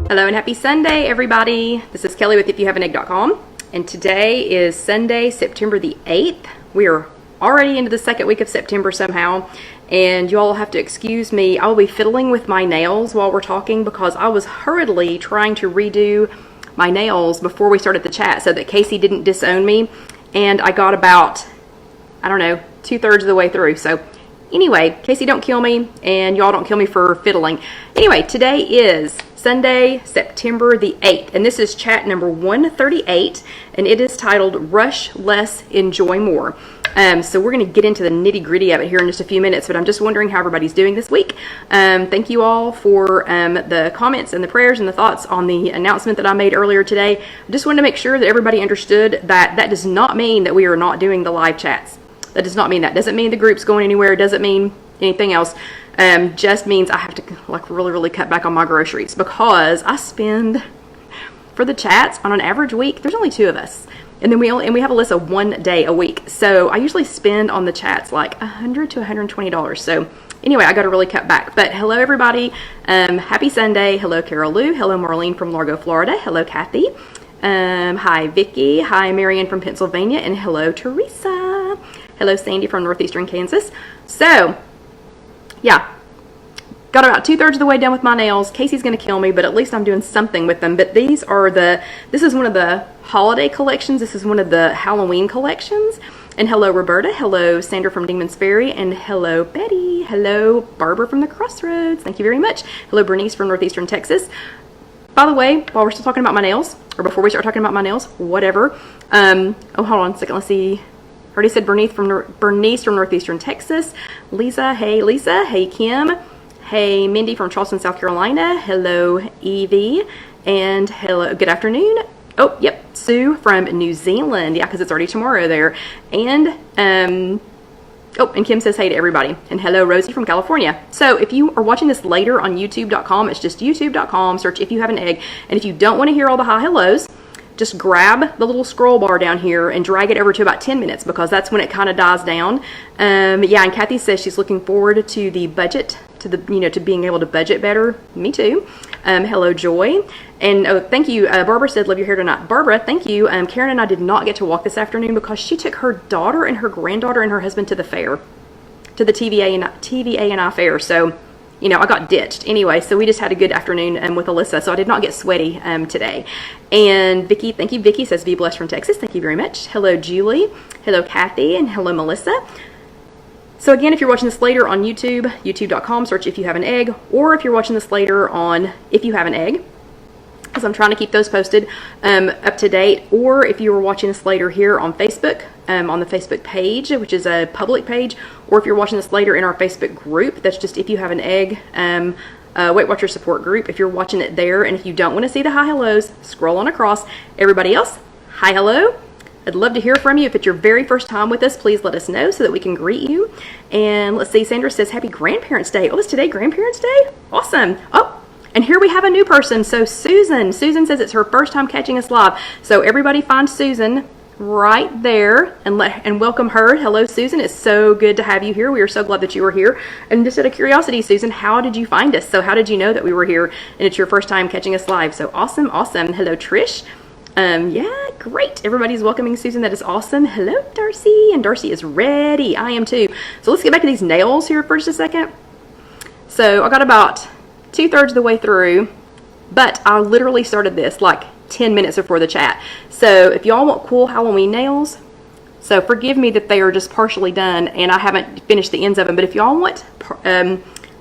Hello and happy Sunday, everybody. This is Kelly with IfYouHaveAnEgg.com, and today is Sunday, September the 8th. We are already into the second week of September somehow, and you all have to excuse me. I will be fiddling with my nails while we're talking because I was hurriedly trying to redo my nails before we started the chat so that Casey didn't disown me, and I got about, I don't know, 2/3 of the way through. So anyway, Casey, don't kill me, and y'all don't kill me for fiddling. Anyway, today is Sunday, September the 8th, and this is chat number 138, and it is titled Rush Less, Enjoy More. So we're going to get into the nitty-gritty of it here in just a few minutes, but I'm just wondering how everybody's doing this week. Thank you all for the comments and the prayers and the thoughts on the announcement that I made earlier today. I just wanted to make sure that everybody understood that that does not mean that we are not doing the live chats. That does not mean that. Doesn't mean the group's going anywhere. Doesn't mean anything else. Just means I have to like really cut back on my groceries because I spend for the chats on an average week. There's only 2 of us, and then we have Alyssa 1 day a week. So I usually spend on the chats like $100 to $120. So anyway, I got to really cut back. But hello everybody. Happy Sunday. Hello Carol Lou. Hello Marlene from Largo, Florida. Hello Kathy. Hi Vicky. Hi Marianne from Pennsylvania, and hello Teresa. Hello Sandy from northeastern Kansas. So yeah, got about 2/3 of the way done with my nails. Casey's gonna kill me, but at least I'm doing something with them. But this is one of the holiday collections. This is one of the Halloween collections. And hello Roberta, hello Sandra from Dingman's Ferry, and hello Betty, hello Barbara from the Crossroads. Thank you very much. Hello Bernice from northeastern Texas. By the way, while we're still talking about my nails, or before we start talking about my nails, whatever. Oh, hold on a second. Let's see. Already said Bernice from northeastern Texas. Lisa, hey Kim, hey Mindy from Charleston, South Carolina. Hello Evie, and hello, good afternoon. Oh, yep, Sue from New Zealand. Yeah, because it's already tomorrow there. And oh, and Kim says hey to everybody. And hello Rosie from California. So if you are watching this later on YouTube.com, it's just YouTube.com. Search If You Have an Egg. And if you don't want to hear all the hi hellos, just grab the little scroll bar down here and drag it over to about 10 minutes because that's when it kind of dies down. Yeah, and Kathy says she's looking forward to the budget, to being able to budget better. Me too. Hello, Joy. And oh, thank you. Barbara said, love your hair tonight. Barbara, thank you. Karen and I did not get to walk this afternoon because she took her daughter and her granddaughter and her husband to the fair, to the TVA&I fair. So, I got ditched. Anyway, so we just had a good afternoon with Alyssa, so I did not get sweaty today. And Vicky, thank you. Vicky says, be blessed from Texas. Thank you very much. Hello, Julie. Hello, Kathy. And hello, Melissa. So again, if you're watching this later on YouTube, youtube.com, search If You Have an Egg, or if you're watching this later on If You Have an Egg, because I'm trying to keep those posted up to date, or if you were watching this later here on Facebook, on the Facebook page, which is a public page, or if you're watching this later in our Facebook group, that's just If You Have an Egg, Weight Watcher support group. If you're watching it there, and if you don't want to see the hi hellos, scroll on across. Everybody else, hi hello. I'd love to hear from you. If it's your very first time with us, please let us know so that we can greet you. And let's see, Sandra says happy Grandparents' Day. Oh, is today Grandparents' Day? Awesome. Oh, and here we have a new person. So Susan says it's her first time catching us live. So everybody find Susan right there and welcome her. Hello, Susan. It's so good to have you here. We are so glad that you are here. And just out of curiosity, Susan, how did you find us? So how did you know that we were here and it's your first time catching us live? So awesome. Hello, Trish. Yeah, great. Everybody's welcoming Susan. That is awesome. Hello, Darcy. And Darcy is ready. I am too. So let's get back to these nails here for just a second. So I got about 2/3 of the way through, but I literally started this like 10 minutes before the chat. So if y'all want cool Halloween nails, so forgive me that they are just partially done and I haven't finished the ends of them, but if y'all want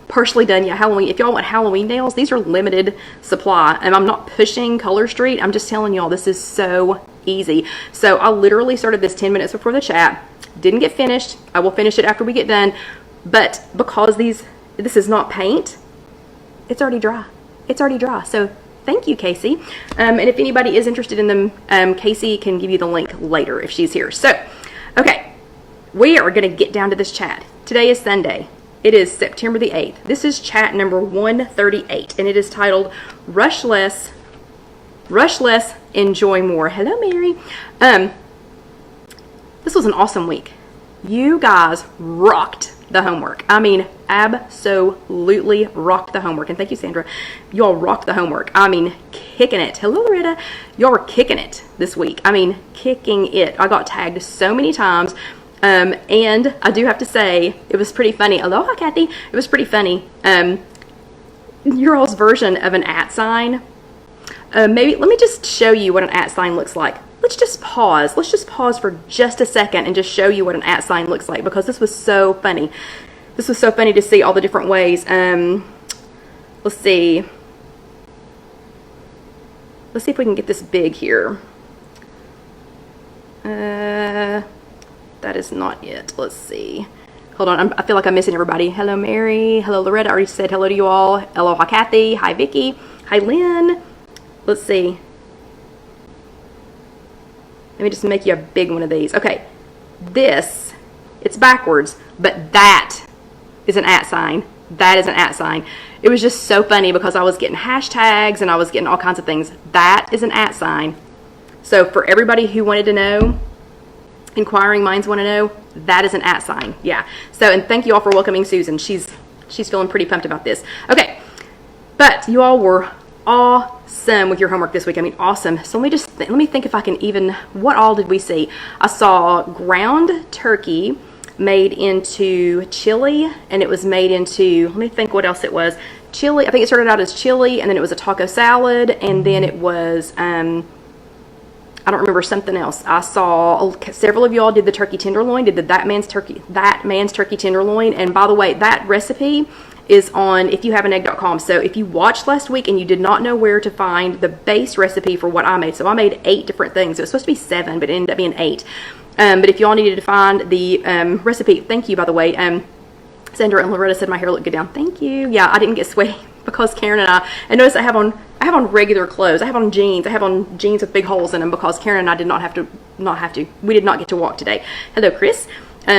partially done, yeah, Halloween. If y'all want Halloween nails, these are limited supply, and I'm not pushing Color Street. I'm just telling y'all this is so easy. So I literally started this 10 minutes before the chat. Didn't get finished. I will finish it after we get done. But because this is not paint, it's already dry. It's already dry. So thank you, Casey. And if anybody is interested in them, Casey can give you the link later if she's here. So, okay, we are going to get down to this chat. Today is Sunday. It is September the 8th. This is chat number 138, and it is titled Rush Less, Enjoy More. Hello, Mary. This was an awesome week. You guys rocked the homework. I mean, absolutely rocked the homework. And thank you, Sandra. You all rocked the homework. I mean, kicking it. Hello, Loretta. Y'all were kicking it this week. I mean, kicking it. I got tagged so many times. And I do have to say, it was pretty funny. Aloha, Kathy. It was pretty funny. Your all's version of an @ sign. Maybe let me just show you what an @ sign looks like. Let's just pause. Let's just pause for just a second and just show you what an @ sign looks like, because this was so funny. This was so funny to see all the different ways. Let's see. Let's see if we can get this big here. That is not it. Let's see. Hold on. I feel like I'm missing everybody. Hello, Mary. Hello, Loretta. I already said hello to you all. Aloha, Kathy. Hi, Vicky. Hi, Lynn. Let's see. Let me just make you a big one of these. Okay. This, it's backwards, but that is an @ sign. That is an @ sign. It was just so funny because I was getting hashtags and I was getting all kinds of things. That is an @ sign. So for everybody who wanted to know, inquiring minds want to know, that is an @ sign. Yeah. So, and thank you all for welcoming Susan. She's feeling pretty pumped about this. Okay. But you all were awesome with your homework this week. I mean, awesome. So let me think if I can even, what all did we see? I saw ground turkey made into chili, and it was made into, let me think what else it was. Chili, I think it started out as chili, and then it was a taco salad, and then it was, I don't remember, something else. I saw several of y'all did the turkey tenderloin, did the that man's turkey tenderloin, and by the way, that recipe is on IfYouHaveAnEgg.com. So if you watched last week and you did not know where to find the base recipe for what I made, so I made 8 different things. It was supposed to be 7, but it ended up being 8. But if y'all needed to find the recipe, thank you, by the way. Sandra and Loretta said my hair looked good down. Thank you. Yeah, I didn't get sweaty because Karen and I notice I have on regular clothes. I have on jeans. I have on jeans with big holes in them because Karen and I did not have to. We did not get to walk today. Hello, Chris.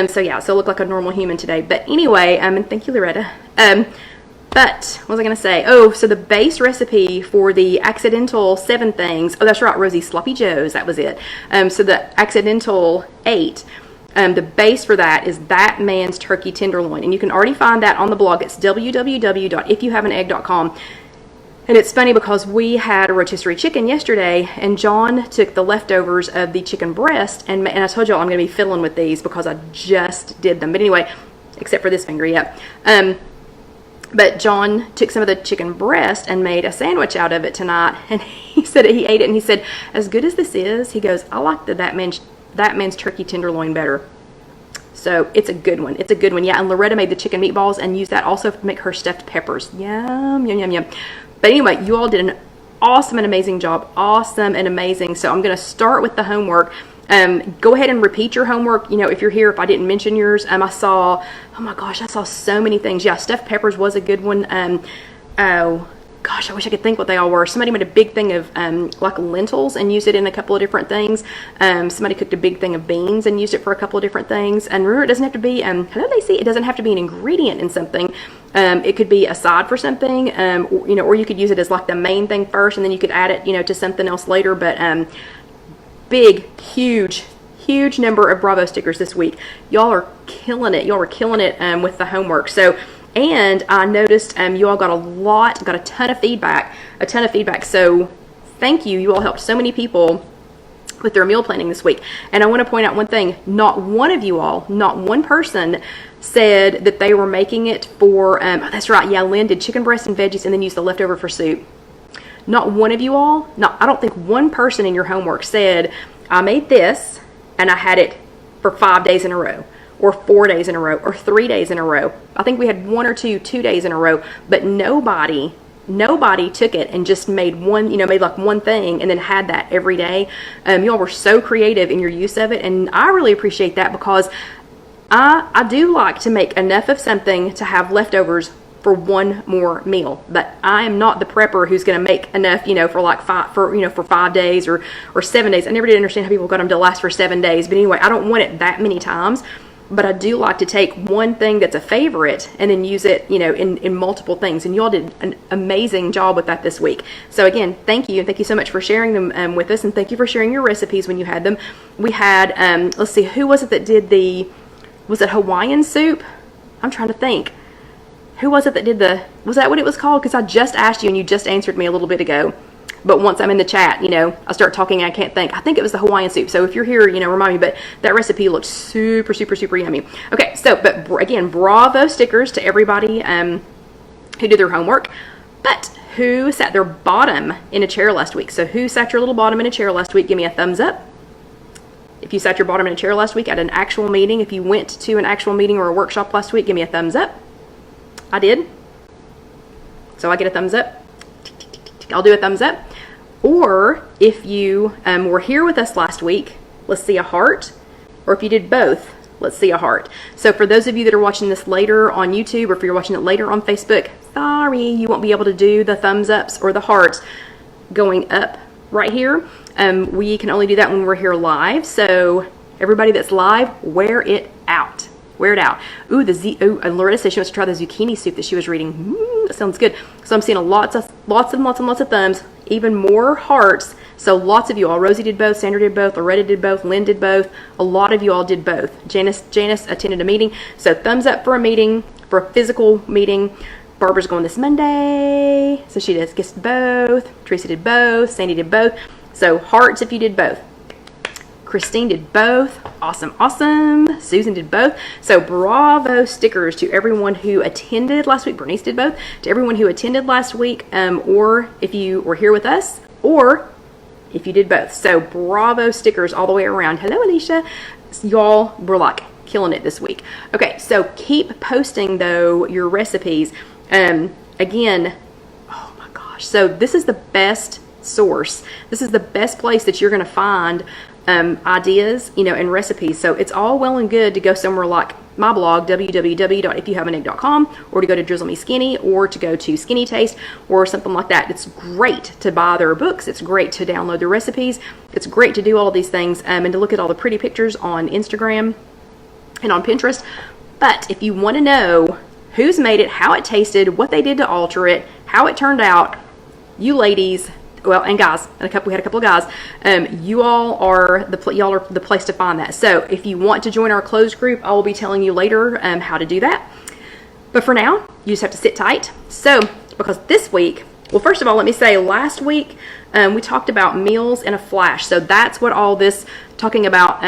So yeah, so I look like a normal human today. But anyway, and thank you, Loretta. But what was I going to say? Oh, so the base recipe for the accidental 7 things. Oh, that's right, Rosie, Sloppy Joe's. That was it. So the accidental 8. The base for that is that man's turkey tenderloin, and you can already find that on the blog. It's www.ifyouhaveanegg.com. And it's funny because we had a rotisserie chicken yesterday, and John took the leftovers of the chicken breast, and I told y'all I'm going to be fiddling with these because I just did them. But anyway, except for this finger, yeah. But John took some of the chicken breast and made a sandwich out of it tonight, and he said he ate it, and he said, as good as this is, he goes, I like that man's turkey tenderloin better. So it's a good one. It's a good one. Yeah, and Loretta made the chicken meatballs and used that also to make her stuffed peppers. Yum, yum, yum, yum. But anyway, you all did an awesome and amazing job. Awesome and amazing. So I'm going to start with the homework. Go ahead and repeat your homework. You know, if you're here, if I didn't mention yours, I saw, oh my gosh, I saw so many things. Yeah, stuffed peppers was a good one. Oh gosh, I wish I could think what they all were. Somebody made a big thing of like lentils and used it in a couple of different things. Somebody cooked a big thing of beans and used it for a couple of different things. And remember, it doesn't have to be, hello Lacey, it doesn't have to be an ingredient in something. It could be a side for something, you know, or you could use it as like the main thing first, and then you could add it, you know, to something else later. But big, huge number of Bravo stickers this week. Y'all are killing it. Y'all are killing it with the homework. So, and I noticed you all got a ton of feedback. So thank you. You all helped so many people with their meal planning this week. And I want to point out one thing. Not one of you all, not one person said that they were making it for, oh, that's right. Yeah, Lynn did chicken breast and veggies and then used the leftover for soup. Not one of you all, I don't think one person in your homework said, I made this and I had it for 5 days in a row, or 4 days in a row, or 3 days in a row. I think we had 1 or 2 days in a row, but nobody took it and just made one, you know, made like one thing and then had that every day. Y'all were so creative in your use of it, and I really appreciate that because I do like to make enough of something to have leftovers for one more meal. But I am not the prepper who's going to make enough, you know, for like 5 days or 7 days. I never did understand how people got them to last for 7 days. But anyway, I don't want it that many times. But I do like to take one thing that's a favorite and then use it, you know, in multiple things. And y'all did an amazing job with that this week. So again, thank you. And thank you so much for sharing them with us. And thank you for sharing your recipes when you had them. We had, let's see, who was it that did was it Hawaiian soup? I'm trying to think. who was it that did was that what it was called? Because I just asked you and you just answered me a little bit ago. But once I'm in the chat, I start talking and I can't think. I think it was the Hawaiian soup. So if you're here, remind me. But that recipe looks super, super, super yummy. Okay, so, but again, bravo stickers to everybody who did their homework. But who sat their bottom in a chair last week? So who sat your little bottom in a chair last week? Give me a thumbs up. If you sat your bottom in a chair last week at an actual meeting, if you went to an actual meeting or a workshop last week, give me a thumbs up. I did. So I get a thumbs up. I'll do a thumbs up. Or if you were here with us last week, let's see a heart. Or if you did both, let's see a heart. So for those of you that are watching this later on YouTube, or if you're watching it later on Facebook, sorry, you won't be able to do the thumbs ups or the hearts going up right here. We can only do that when we're here live. So everybody that's live, wear it out. Wear it out. Ooh, and Loretta said she wants to try the zucchini soup that she was reading. That sounds good. So I'm seeing lots of thumbs, even more hearts. So lots of you all. Rosie did both, Sandra did both, Loretta did both, Lynn did both. A lot of you all did both. Janice attended a meeting. So thumbs up for a meeting, for a physical meeting. Barbara's going this Monday. So she gets both. Teresa did both. Sandy did both. So hearts if you did both. Christine did both. Awesome, awesome. Susan did both. So bravo stickers to everyone who attended last week. Bernice did both. To everyone who attended last week, or if you were here with us, or if you did both. So bravo stickers all the way around. Hello, Alicia. Y'all were like killing it this week. Okay, so keep posting though your recipes. Again, oh my gosh. So this is the best source. This is the best place that you're going to find ideas, and recipes. So it's all well and good to go somewhere like my blog, www.IfYouHaveAnEgg.com, or to go to Drizzle Me Skinny, or to go to Skinny Taste, or something like that. It's great to buy their books. It's great to download their recipes. It's great to do all of these things and to look at all the pretty pictures on Instagram and on Pinterest. But if you want to know who's made it, how it tasted, what they did to alter it, how it turned out, you ladies, well, and guys, we had a couple of guys. You all are the place to find that. So if you want to join our closed group, I will be telling you later how to do that. But for now, you just have to sit tight. So because this week, well, first of all, let me say last week we talked about meals in a flash. So that's what all this talking about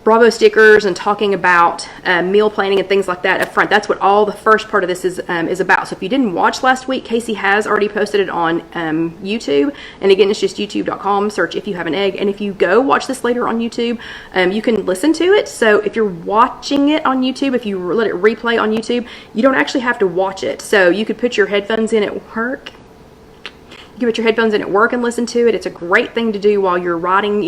Bravo stickers and talking about meal planning and things like that up front. That's what all the first part of this is about. So if you didn't watch last week, Casey has already posted it on YouTube. And again, it's just youtube.com, search If You Have an Egg. And if you go watch this later on YouTube, you can listen to it. So if you're watching it on YouTube, if you let it replay on YouTube, you don't actually have to watch it. So you could put your headphones in at work. You can put your headphones in at work and listen to it. It's a great thing to do while you're riding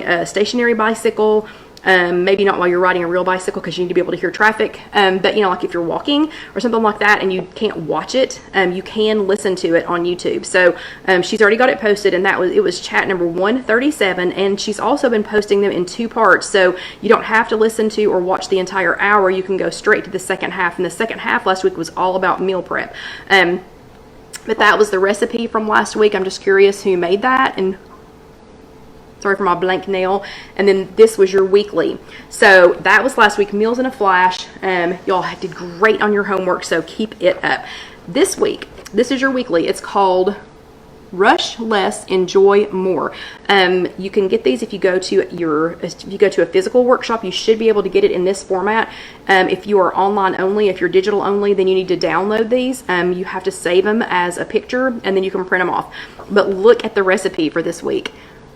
a stationary bicycle. Maybe not while you're riding a real bicycle because you need to be able to hear traffic. But like if you're walking or something like that and you can't watch it, you can listen to it on YouTube. So she's already got it posted, and it was chat number 137, and she's also been posting them in 2 parts. So you don't have to listen to or watch the entire hour. You can go straight to the second half, and the second half last week was all about meal prep. But that was the recipe from last week. I'm just curious who made that, and sorry for my blank nail. And then this was your weekly. So that was last week, meals in a flash. Y'all did great on your homework, so keep it up. This week, this is your weekly. It's called Rush Less, Enjoy More. You can get these if you go to a physical workshop. You should be able to get it in this format. If you are online only, if you're digital only, then you need to download these. You have to save them as a picture, and then you can print them off. But look at the recipe for this week.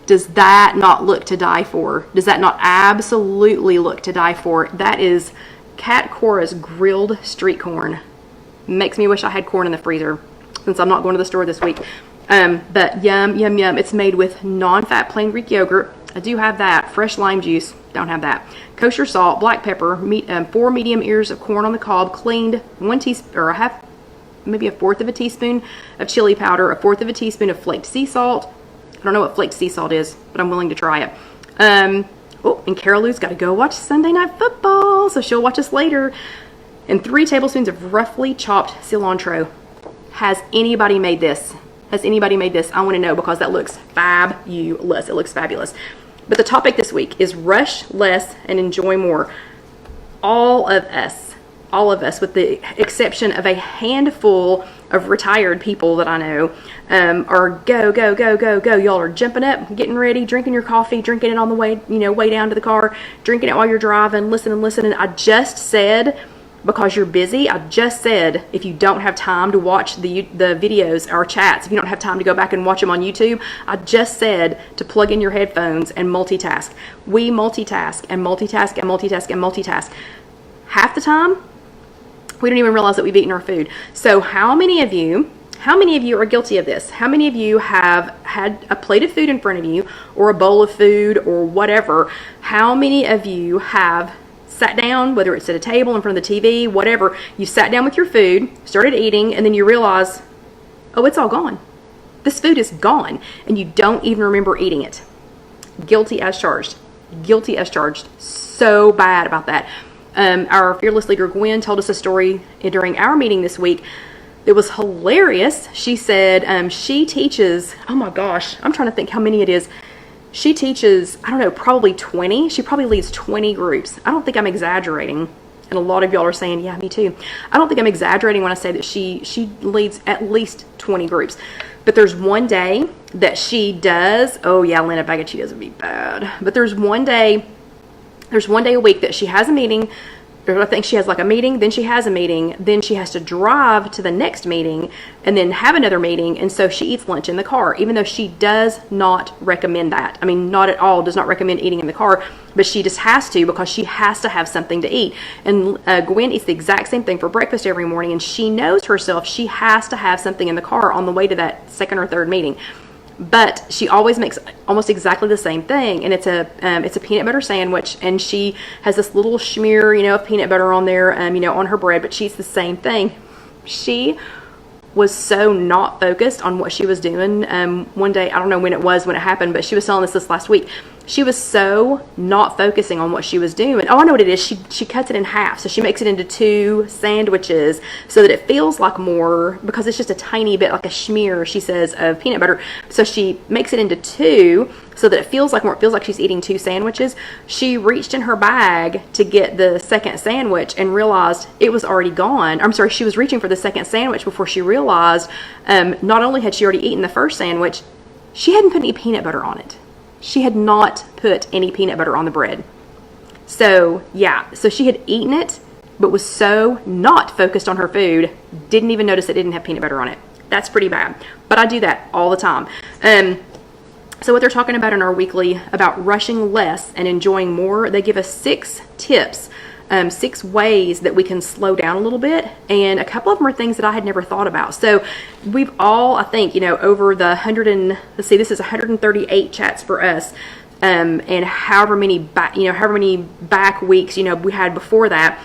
Does that not look to die for? Does that not absolutely look to die for? That is Cat Cora's grilled street corn. Makes me wish I had corn in the freezer since I'm not going to the store this week. But yum, yum, yum. It's made with non-fat plain Greek yogurt. I do have that. Fresh lime juice. Don't have that. Kosher salt, black pepper, 4 medium ears of corn on the cob, cleaned, 1 teaspoon, or maybe a 1/4 of a teaspoon of chili powder, a 1/4 of a teaspoon of flaked sea salt. I don't know what flaked sea salt is, but I'm willing to try it. Oh, and Carol Lou's got to go watch Sunday Night Football, so she'll watch us later. And 3 tablespoons of roughly chopped cilantro. Has anybody made this? Has anybody made this? I want to know, because that looks fabulous. It looks fabulous. But the topic this week is rush less and enjoy more. All of us all of us, with the exception of a handful of retired people that I know, are go, go, go, go, go. Y'all are jumping up, getting ready, drinking your coffee, drinking it on the way, way down to the car, drinking it while you're driving, listening. I just said, because you're busy, I just said, if you don't have time to watch the videos or chats, if you don't have time to go back and watch them on YouTube, I just said to plug in your headphones and multitask. We multitask and multitask and multitask and multitask. Half the time, we don't even realize that we've eaten our food. So how many of you are guilty of this? How many of you have had a plate of food in front of you, or a bowl of food, or whatever? How many of you have sat down, whether it's at a table, in front of the TV, whatever, you sat down with your food, started eating, and then you realize, oh, it's all gone. This food is gone, and you don't even remember eating it. Guilty as charged. Guilty as charged. So bad about that. Our fearless leader Gwen told us a story during our meeting this week. It was hilarious. She said she teaches, oh my gosh, I'm trying to think how many it is. She teaches, I don't know, probably 20. She probably leads 20 groups. I don't think I'm exaggerating. And a lot of y'all are saying, yeah, me too. I don't think I'm exaggerating when I say that she leads at least 20 groups. But there's one day that she does, oh yeah, Lena Baggett, she does would be bad. But there's one day a week that she has a meeting. I think she has like a meeting, then she has a meeting, then she has to drive to the next meeting and then have another meeting. And so she eats lunch in the car, even though she does not recommend that. I mean, not at all, does not recommend eating in the car, but she just has to, because she has to have something to eat. And Gwen eats the exact same thing for breakfast every morning, and she knows herself she has to have something in the car on the way to that second or third meeting. But she always makes almost exactly the same thing, and it's a peanut butter sandwich, and she has this little smear, of peanut butter on there, on her bread, but she eats the same thing. She was so not focused on what she was doing. One day, I don't know when it happened, but she was telling us this last week. She was so not focusing on what she was doing. Oh, I know what it is. She cuts it in half. So she makes it into 2 sandwiches so that it feels like more, because it's just a tiny bit, like a smear, she says, of peanut butter. So she makes it into 2 so that it feels like more. It feels like she's eating 2 sandwiches. She reached in her bag to get the second sandwich and realized it was already gone. I'm sorry, she was reaching for the second sandwich before she realized not only had she already eaten the first sandwich, she hadn't put any peanut butter on it. She had not put any peanut butter on the bread. So, yeah. So she had eaten it, but was so not focused on her food, didn't even notice it didn't have peanut butter on it. That's pretty bad. But I do that all the time. So what they're talking about in our weekly about rushing less and enjoying more, they give us 6 tips, 6 ways that we can slow down a little bit. And a couple of them are things that I had never thought about. So we've all, I think, over the this is 138 chats for us. And however many back weeks, we had before that.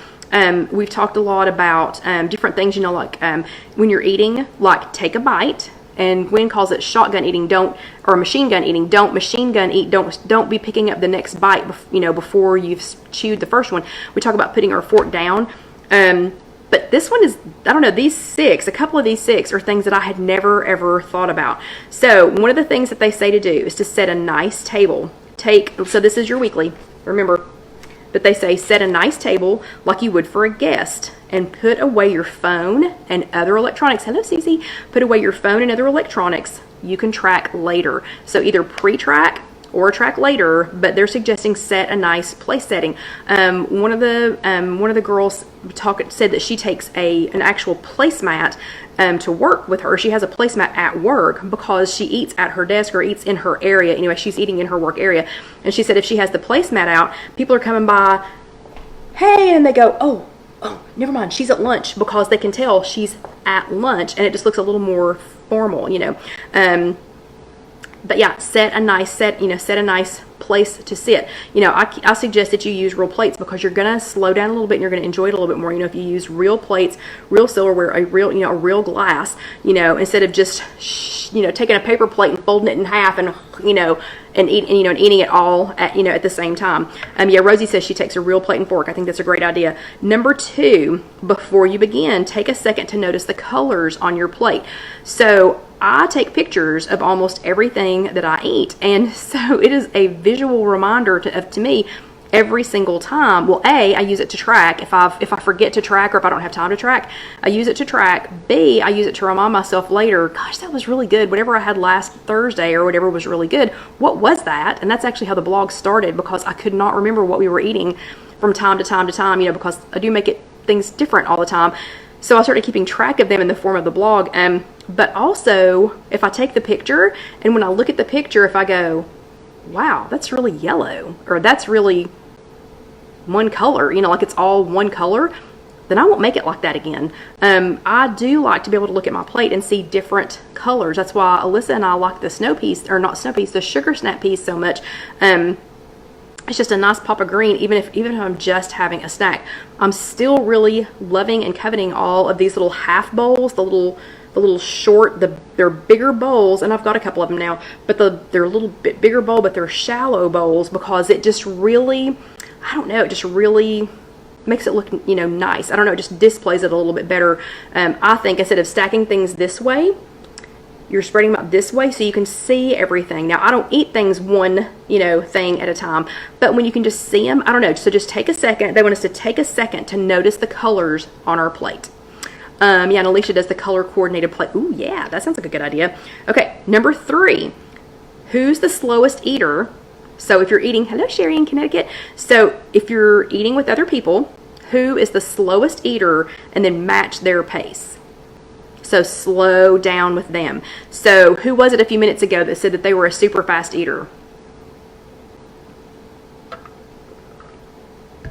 We've talked a lot about different things, like when you're eating, like take a bite. And Gwen calls it shotgun eating, or machine gun eating. Don't machine gun eat. Don't be picking up the next bite, before you've chewed the first one. We talk about putting our fork down. But this one is, I don't know, a couple of these 6 are things that I had never ever thought about. So one of the things that they say to do is to set a nice table. So this is your weekly, remember. But they say set a nice table like you would for a guest, and put away your phone and other electronics. Hello, Susie. Put away your phone and other electronics you can track later. So either pre-track or track later, but they're suggesting set a nice place setting. One of the girls said that she takes an actual placemat to work with her. She has a placemat at work because she eats at her desk or eats in her area. Anyway, she's eating in her work area. And she said if she has the placemat out, people are coming by, hey, and they go, oh, never mind, she's at lunch, because they can tell she's at lunch, and it just looks a little more formal, But yeah, set a nice place to sit. I suggest that you use real plates, because you're gonna slow down a little bit and you're gonna enjoy it a little bit more. If you use real plates, real silverware, a real glass, instead of just taking a paper plate and folding it in half and eating it all at the same time. Rosie says she takes a real plate and fork. I think that's a great idea. Number 2, before you begin, take a second to notice the colors on your plate. So I take pictures of almost everything that I eat, and so it is a visual reminder to me every single time. Well, A, I use it to track. If I forget to track, or if I don't have time to track, I use it to track. B, I use it to remind myself later, gosh, that was really good. Whatever I had last Thursday or whatever was really good. What was that? And that's actually how the blog started, because I could not remember what we were eating from time to time to time, you know, because I do make things different all the time. So I started keeping track of them in the form of the blog. But also, if I take the picture, and when I look at the picture, if I go, wow, that's really yellow, or that's really one color, you know, like it's all one color, then I won't make it like that again. I do like to be able to look at my plate and see different colors. That's why Alyssa and I like the snow piece, or not snow piece, the sugar snap piece so much. It's just a nice pop of green. Even if I'm just having a snack, I'm still really loving and coveting all of these little half bowls, the little short, they're bigger bowls, and I've got a couple of them now, but they're a little bit bigger bowl, but they're shallow bowls, because it just really, I don't know, it just really makes it look, you know, nice. I don't know, it just displays it a little bit better. I think instead of stacking things this way, you're spreading them out this way so you can see everything. Now, I don't eat things one, you know, thing at a time, but when you can just see them, I don't know, so just take a second. They want us to take a second to notice the colors on our plate. Yeah, and Alicia does the color coordinated plate. Ooh, yeah, that sounds like a good idea. Okay, number 3, who's the slowest eater? So if you're eating, hello Sherry in Connecticut. So if you're eating with other people, who is the slowest eater, and then match their pace. So slow down with them. So who was it a few minutes ago that said that they were a super fast eater?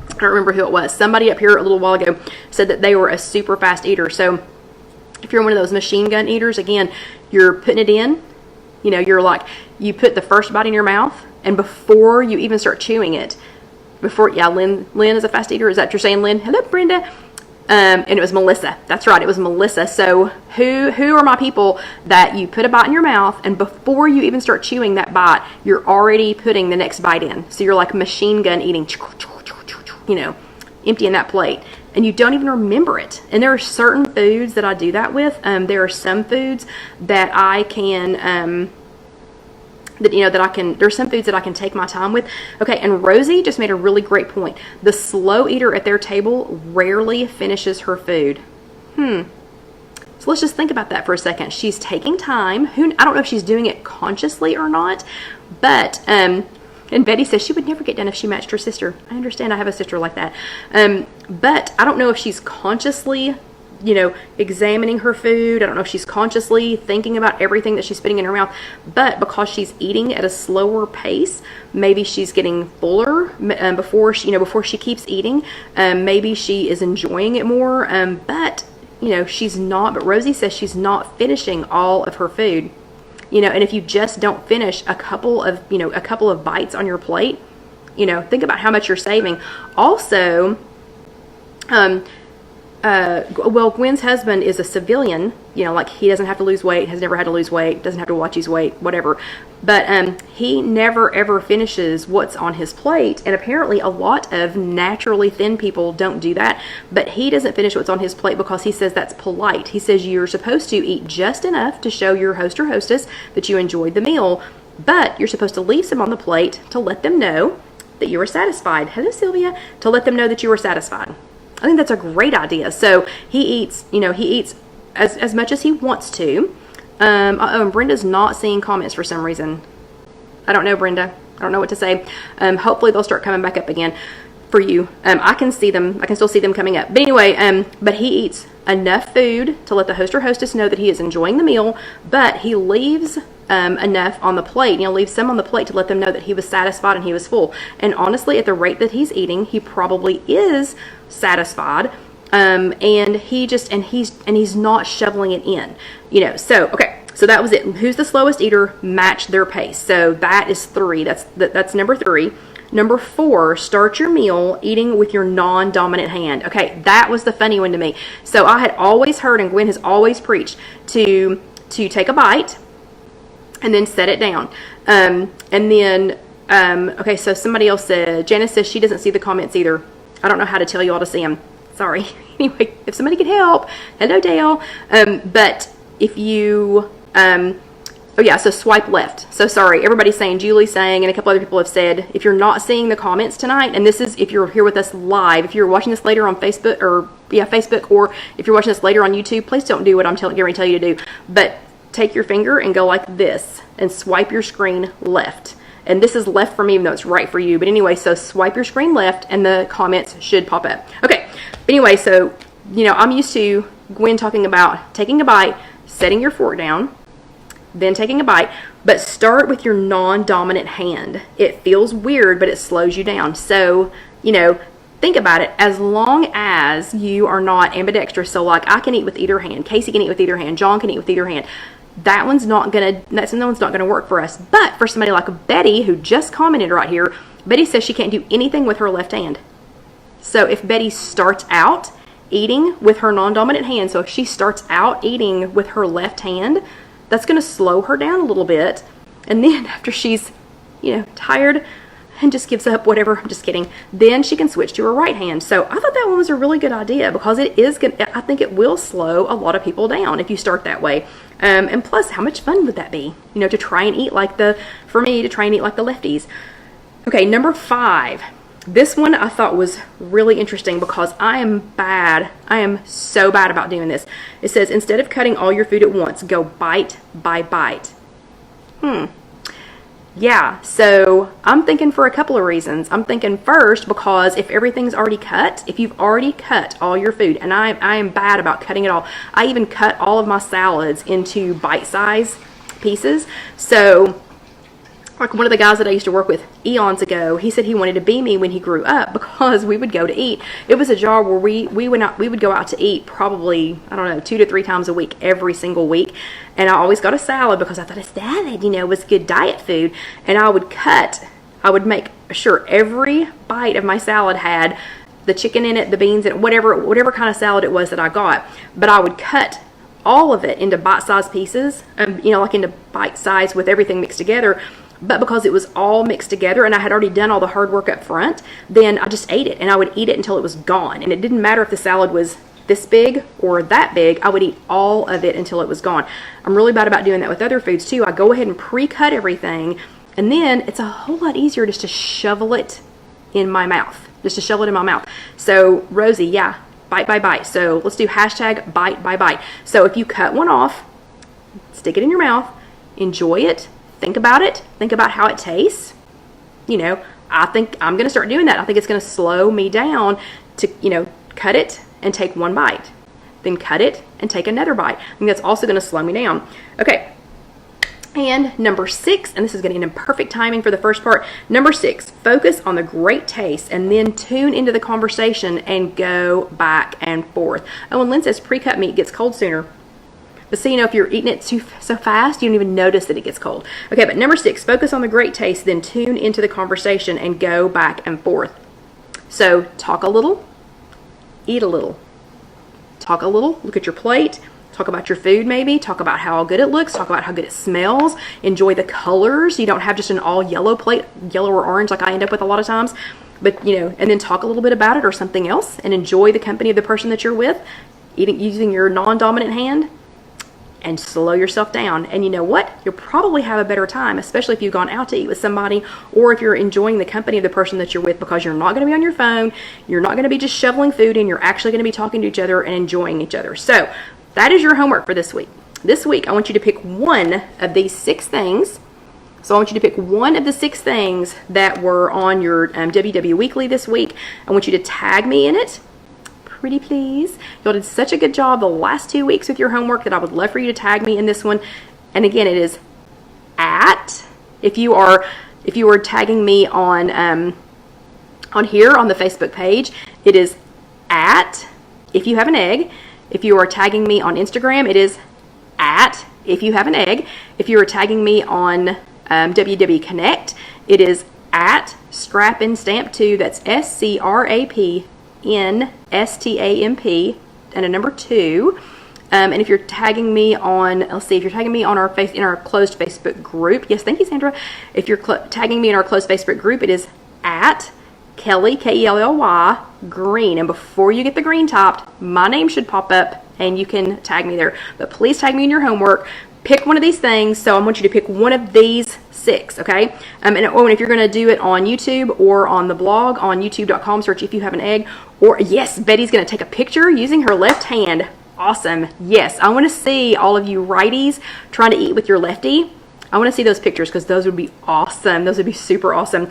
I don't remember who it was. Somebody up here a little while ago said that they were a super fast eater. So if you're one of those machine gun eaters, again, you're putting it in, you know, you're like, you put the first bite in your mouth, and before you even start chewing it, yeah, Lynn is a fast eater. Is that what you're saying, Lynn? Hello, Brenda. And it was Melissa. That's right, it was Melissa. So who are my people that you put a bite in your mouth, and before you even start chewing that bite, you're already putting the next bite in. So you're like machine gun eating, you know, emptying that plate, and you don't even remember it. And there are certain foods that I do that with. There are some foods that I can there's some foods that I can take my time with. Okay, and Rosie just made a really great point. The slow eater at their table rarely finishes her food. So let's just think about that for a second. She's taking time. I don't know if she's doing it consciously or not, but and Betty says she would never get done if she matched her sister. I understand, I have a sister like that. But I don't know if she's consciously, you know, examining her food. I don't know if she's consciously thinking about everything that she's putting in her mouth, but because she's eating at a slower pace, maybe she's getting fuller before she keeps eating. Maybe she is enjoying it more, but you know, she's not. But Rosie says she's not finishing all of her food. You know, and if you just don't finish a couple of bites on your plate, you know, think about how much you're saving. Also, well, Gwen's husband is a civilian, you know, like he doesn't have to lose weight, has never had to lose weight, doesn't have to watch his weight, whatever. But he never ever finishes what's on his plate. And apparently a lot of naturally thin people don't do that. But he doesn't finish what's on his plate because he says that's polite. He says you're supposed to eat just enough to show your host or hostess that you enjoyed the meal. But you're supposed to leave some on the plate to let them know that you were satisfied. Hello, Sylvia. To let them know that you were satisfied. I think that's a great idea. So he eats as much as he wants to. And Brenda's not seeing comments for some reason. I don't know, Brenda. I don't know what to say. Hopefully they'll start coming back up again for you. I can see them. I can still see them coming up. But anyway, but he eats enough food to let the host or hostess know that he is enjoying the meal, but he leaves enough on the plate, leaves some on the plate to let them know that he was satisfied and he was full. And honestly, at the rate that he's eating, he probably is satisfied. And he's not shoveling it in, so, okay. So that was it. Who's the slowest eater? Match their pace. So that is 3. That's number 3. Number 4, start your meal eating with your non-dominant hand. Okay, that was the funny one to me. So I had always heard, and Gwen has always preached, to take a bite and then set it down. And then, okay, so somebody else said, Janice says she doesn't see the comments either. I don't know how to tell you all to see them. Sorry. Anyway, if somebody could help. Hello, Dale. But if you Oh yeah, so swipe left. So sorry, everybody's saying, Julie's saying, and a couple other people have said, if you're not seeing the comments tonight, and this is if you're here with us live, if you're watching this later on Facebook, or if you're watching this later on YouTube, please don't do what I'm getting ready to tell you to do. But take your finger and go like this and swipe your screen left. And this is left for me, even though it's right for you. But anyway, so swipe your screen left and the comments should pop up. Okay, but anyway, so, you know, I'm used to Gwen talking about taking a bite, setting your fork down, then taking a bite, but start with your non-dominant hand. It feels weird, but it slows you down. So, you know, think about it. As long as you are not ambidextrous, so like I can eat with either hand, Casey can eat with either hand, John can eat with either hand, that one's not gonna work for us. But for somebody like Betty, who just commented right here, Betty says she can't do anything with her left hand. So if Betty starts out eating with her non-dominant hand, so if she starts out eating with her left hand, that's gonna slow her down a little bit. And then after she's, you know, tired and just gives up, whatever, I'm just kidding, then she can switch to her right hand. So I thought that one was a really good idea, because it is good. I think it will slow a lot of people down if you start that way. And plus, how much fun would that be, you know, to try and eat like for me to try and eat like the lefties. Okay, number 5. This one I thought was really interesting because I am so bad about doing this. It says, instead of cutting all your food at once, go bite by bite. Yeah, so I'm thinking for a couple of reasons. I'm thinking first, because if everything's already cut, if you've already cut all your food, and I am bad about cutting it all. I even cut all of my salads into bite-sized pieces. So like one of the guys that I used to work with eons ago, he said he wanted to be me when he grew up, because we would go to eat. It was a job where we would go out to eat probably, I don't know, 2 to 3 times a week, every single week. And I always got a salad because I thought a salad, you know, was good diet food. And I would make sure every bite of my salad had the chicken in it, the beans in it, whatever kind of salad it was that I got. But I would cut all of it into bite-sized pieces, you know, like into bite size with everything mixed together. But because it was all mixed together and I had already done all the hard work up front, then I just ate it, and I would eat it until it was gone. And it didn't matter if the salad was this big or that big, I would eat all of it until it was gone. I'm really bad about doing that with other foods too. I go ahead and pre-cut everything, and then it's a whole lot easier just to shovel it in my mouth. So Rosie, yeah, bite by bite. So let's do hashtag bite by bite. So if you cut one off, stick it in your mouth, enjoy it, think about it, think about how it tastes. You know, I think I'm going to start doing that. I think it's going to slow me down to, you know, cut it and take one bite, then cut it and take another bite. I think that's also going to slow me down. Okay, and number 6, and this is getting in perfect timing for the first part. Number 6, focus on the great taste and then tune into the conversation and go back and forth. Oh, and Lynn says pre-cut meat gets cold sooner. But see, you know, if you're eating it so fast, you don't even notice that it gets cold. Okay, but number 6, focus on the great taste, then tune into the conversation and go back and forth. So talk a little, eat a little. Talk a little, look at your plate, talk about your food maybe, talk about how good it looks, talk about how good it smells, enjoy the colors. You don't have just an all yellow plate, yellow or orange like I end up with a lot of times. But, you know, and then talk a little bit about it or something else, and enjoy the company of the person that you're with, using your non-dominant hand, and slow yourself down. And you know what? You'll probably have a better time, especially if you've gone out to eat with somebody, or if you're enjoying the company of the person that you're with, because you're not going to be on your phone, you're not going to be just shoveling food in, you're actually going to be talking to each other and enjoying each other. So that is your homework for this week. This week, I want you to pick one of these 6 things. So I want you to pick one of the 6 things that were on your WW Weekly this week. I want you to tag me in it. Pretty please. Y'all did such a good job the last 2 weeks with your homework that I would love for you to tag me in this one. And again, it is at, if you are tagging me on here on the Facebook page, it is at IfYouHaveAnEgg. If you are tagging me on Instagram, it is at IfYouHaveAnEgg. If you are tagging me on WW Connect, it is at ScrapNStamp2. That's ScrapNStamp and a number 2. And if you're tagging me on, let's see, if you're tagging me on in our closed Facebook group, yes, thank you, Sandra. If you're tagging me in our closed Facebook group, it is at Kelly, Kelly, green. And before you get the green topped, my name should pop up and you can tag me there. But please tag me in your homework. pick one of these things. So I want you to pick one of these 6, okay? And if you're going to do it on YouTube or on the blog, on youtube.com, search If You Have an Egg. Or, yes, Betty's going to take a picture using her left hand. Awesome. Yes, I want to see all of you righties trying to eat with your lefty. I want to see those pictures because those would be awesome. Those would be super awesome.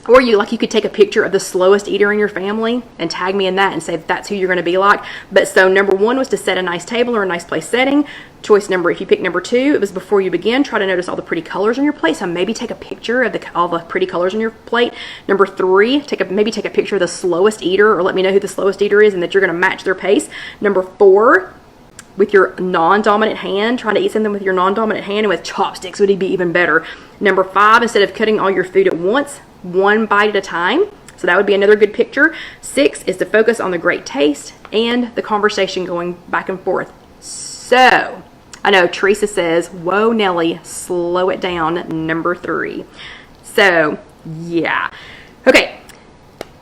Or you could take a picture of the slowest eater in your family and tag me in that and say that's who you're going to be like. But so number 1 was to set a nice table or a nice place setting. Choice number, if you pick number 2, it was before you begin. Try to notice all the pretty colors on your plate. So maybe take a picture of all the pretty colors on your plate. Number 3, maybe take a picture of the slowest eater, or let me know who the slowest eater is and that you're going to match their pace. Number 4, with your non-dominant hand, trying to eat something with your non-dominant hand, and with chopsticks would be even better. Number 5, instead of cutting all your food at once, 1 bite at a time. So that would be another good picture. 6 is to focus on the great taste and the conversation going back and forth. So, I know Teresa says, whoa, Nelly, slow it down, number 3. So, yeah. Okay,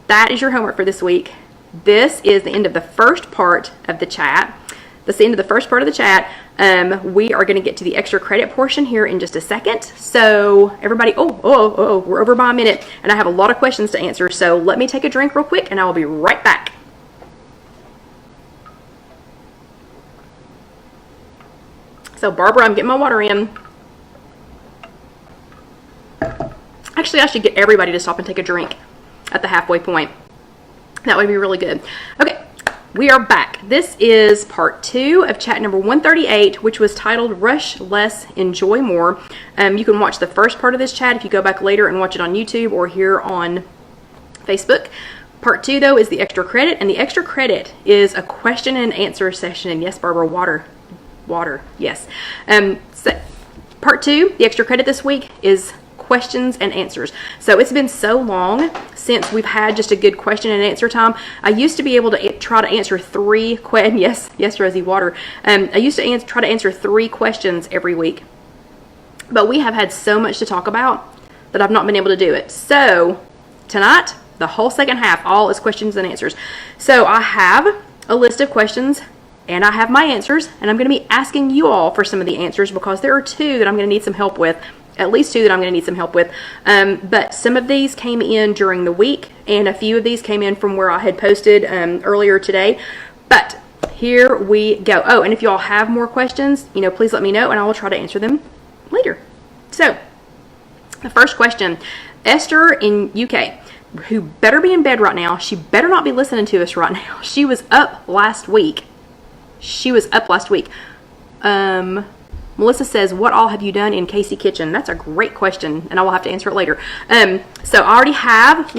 that is your homework for this week. This is the end of the first part of the chat. That's the end of the first part of the chat. We are going to get to the extra credit portion here in just a second. So everybody, we're over by a minute and I have a lot of questions to answer. So let me take a drink real quick and I will be right back. So Barbara, I'm getting my water in. Actually, I should get everybody to stop and take a drink at the halfway point. That would be really good. Okay. We are back. This is part 2 of chat number 138, which was titled Rush Less, Enjoy More. You can watch the first part of this chat if you go back later and watch it on YouTube or here on Facebook. Part 2, though, is the extra credit, and the extra credit is a question and answer session. And yes, Barbara, water, yes. So part 2, the extra credit this week is questions and answers. So it's been so long since we've had just a good question and answer time. I used to be able to try to answer 3 questions. Yes, Rosie, water. I used to try to answer 3 questions every week. But we have had so much to talk about that I've not been able to do it. So tonight, the whole second half, all is questions and answers. So I have a list of questions and I have my answers, and I'm going to be asking you all for some of the answers because there are 2 that I'm going to need some help with. At least 2 that I'm going to need some help with. But some of these came in during the week, and a few of these came in from where I had posted earlier today. But here we go. Oh, and if you all have more questions, please let me know, and I will try to answer them later. So, the first question, Esther in UK, who better be in bed right now. She better not be listening to us right now. She was up last week. Melissa says, what all have you done in Casey Kitchen? That's a great question, and I will have to answer it later. So I already have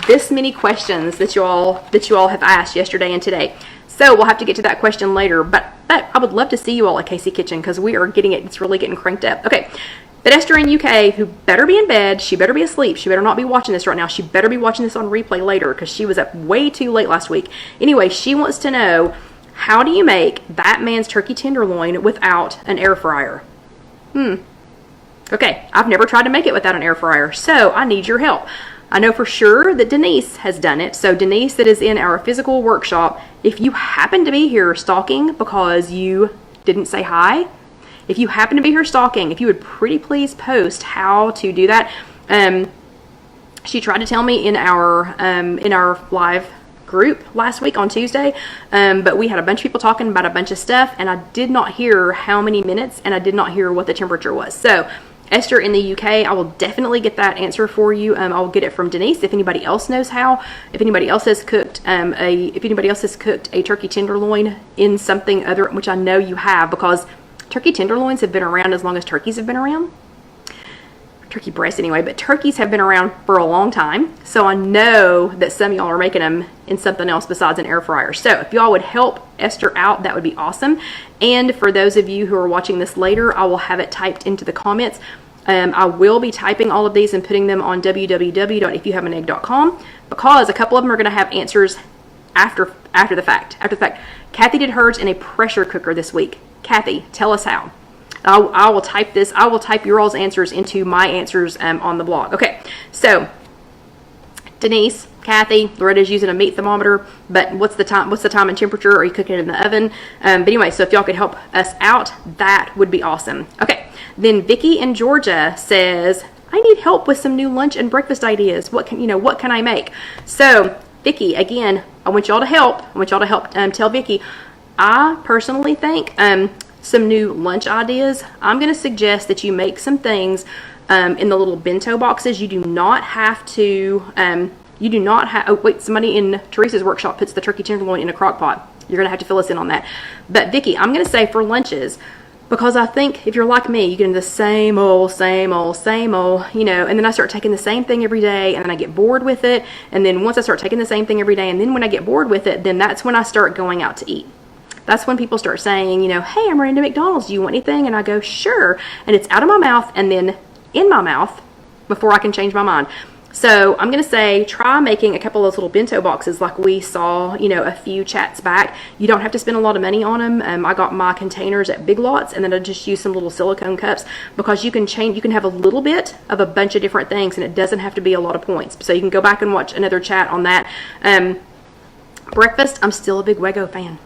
this many questions that you all have asked yesterday and today. So we'll have to get to that question later, but I would love to see you all at Casey Kitchen because we are getting it. It's really getting cranked up. Okay. But Esther in UK, who better be in bed, she better be asleep, she better not be watching this right now, she better be watching this on replay later because she was up way too late last week. Anyway, she wants to know, how do you make that man's turkey tenderloin without an air fryer? Okay, I've never tried to make it without an air fryer, so I need your help. I know for sure that Denise has done it. So Denise, that is in our physical workshop, if you happen to be here stalking because you didn't say hi, if you happen to be here stalking, if you would pretty please post how to do that. She tried to tell me in our live group last week on Tuesday, but we had a bunch of people talking about a bunch of stuff, and I did not hear how many minutes, and I did not hear what the temperature was. So Esther in the UK, I will definitely get that answer for you. I will get it from Denise. If anybody else knows how, if anybody else has cooked a turkey tenderloin in something other, which I know you have, because turkey tenderloins have been around as long as turkeys have been around. Turkey breasts anyway, but turkeys have been around for a long time. So I know that some of y'all are making them in something else besides an air fryer. So if y'all would help Esther out, that would be awesome. And for those of you who are watching this later, I will have it typed into the comments. I will be typing all of these and putting them on www.ifyouhaveanegg.com because a couple of them are going to have answers after the fact. Kathy did hers in a pressure cooker this week. Kathy, tell us how. I will type this. I will type your all's answers into my answers on the blog. Okay, so Denise, Kathy, Loretta's using a meat thermometer, but what's the time and temperature? Are you cooking it in the oven? But anyway, so if y'all could help us out, that would be awesome. Okay, then Vicky in Georgia says, I need help with some new lunch and breakfast ideas. What can I make? So Vicky, again, I want y'all to help. Tell Vicky, I personally think some new lunch ideas. I'm going to suggest that you make some things in the little bento boxes. You do not have to. Oh wait, somebody in Teresa's workshop puts the turkey tenderloin in a crock pot. You're going to have to fill us in on that. But Vicky, I'm going to say for lunches, because I think if you're like me, you get into the same old, and then I start taking the same thing every day, and then I get bored with it. And then once I start taking the same thing every day, and then when I get bored with it, then that's when I start going out to eat. That's when people start saying, hey, I'm running to McDonald's. Do you want anything? And I go, sure. And it's out of my mouth and then in my mouth before I can change my mind. So I'm going to say, try making a couple of those little bento boxes like we saw, a few chats back. You don't have to spend a lot of money on them. I got my containers at Big Lots, and then I just use some little silicone cups, because you can have a little bit of a bunch of different things, and it doesn't have to be a lot of points. So you can go back and watch another chat on that. Breakfast, I'm still a big Wego fan.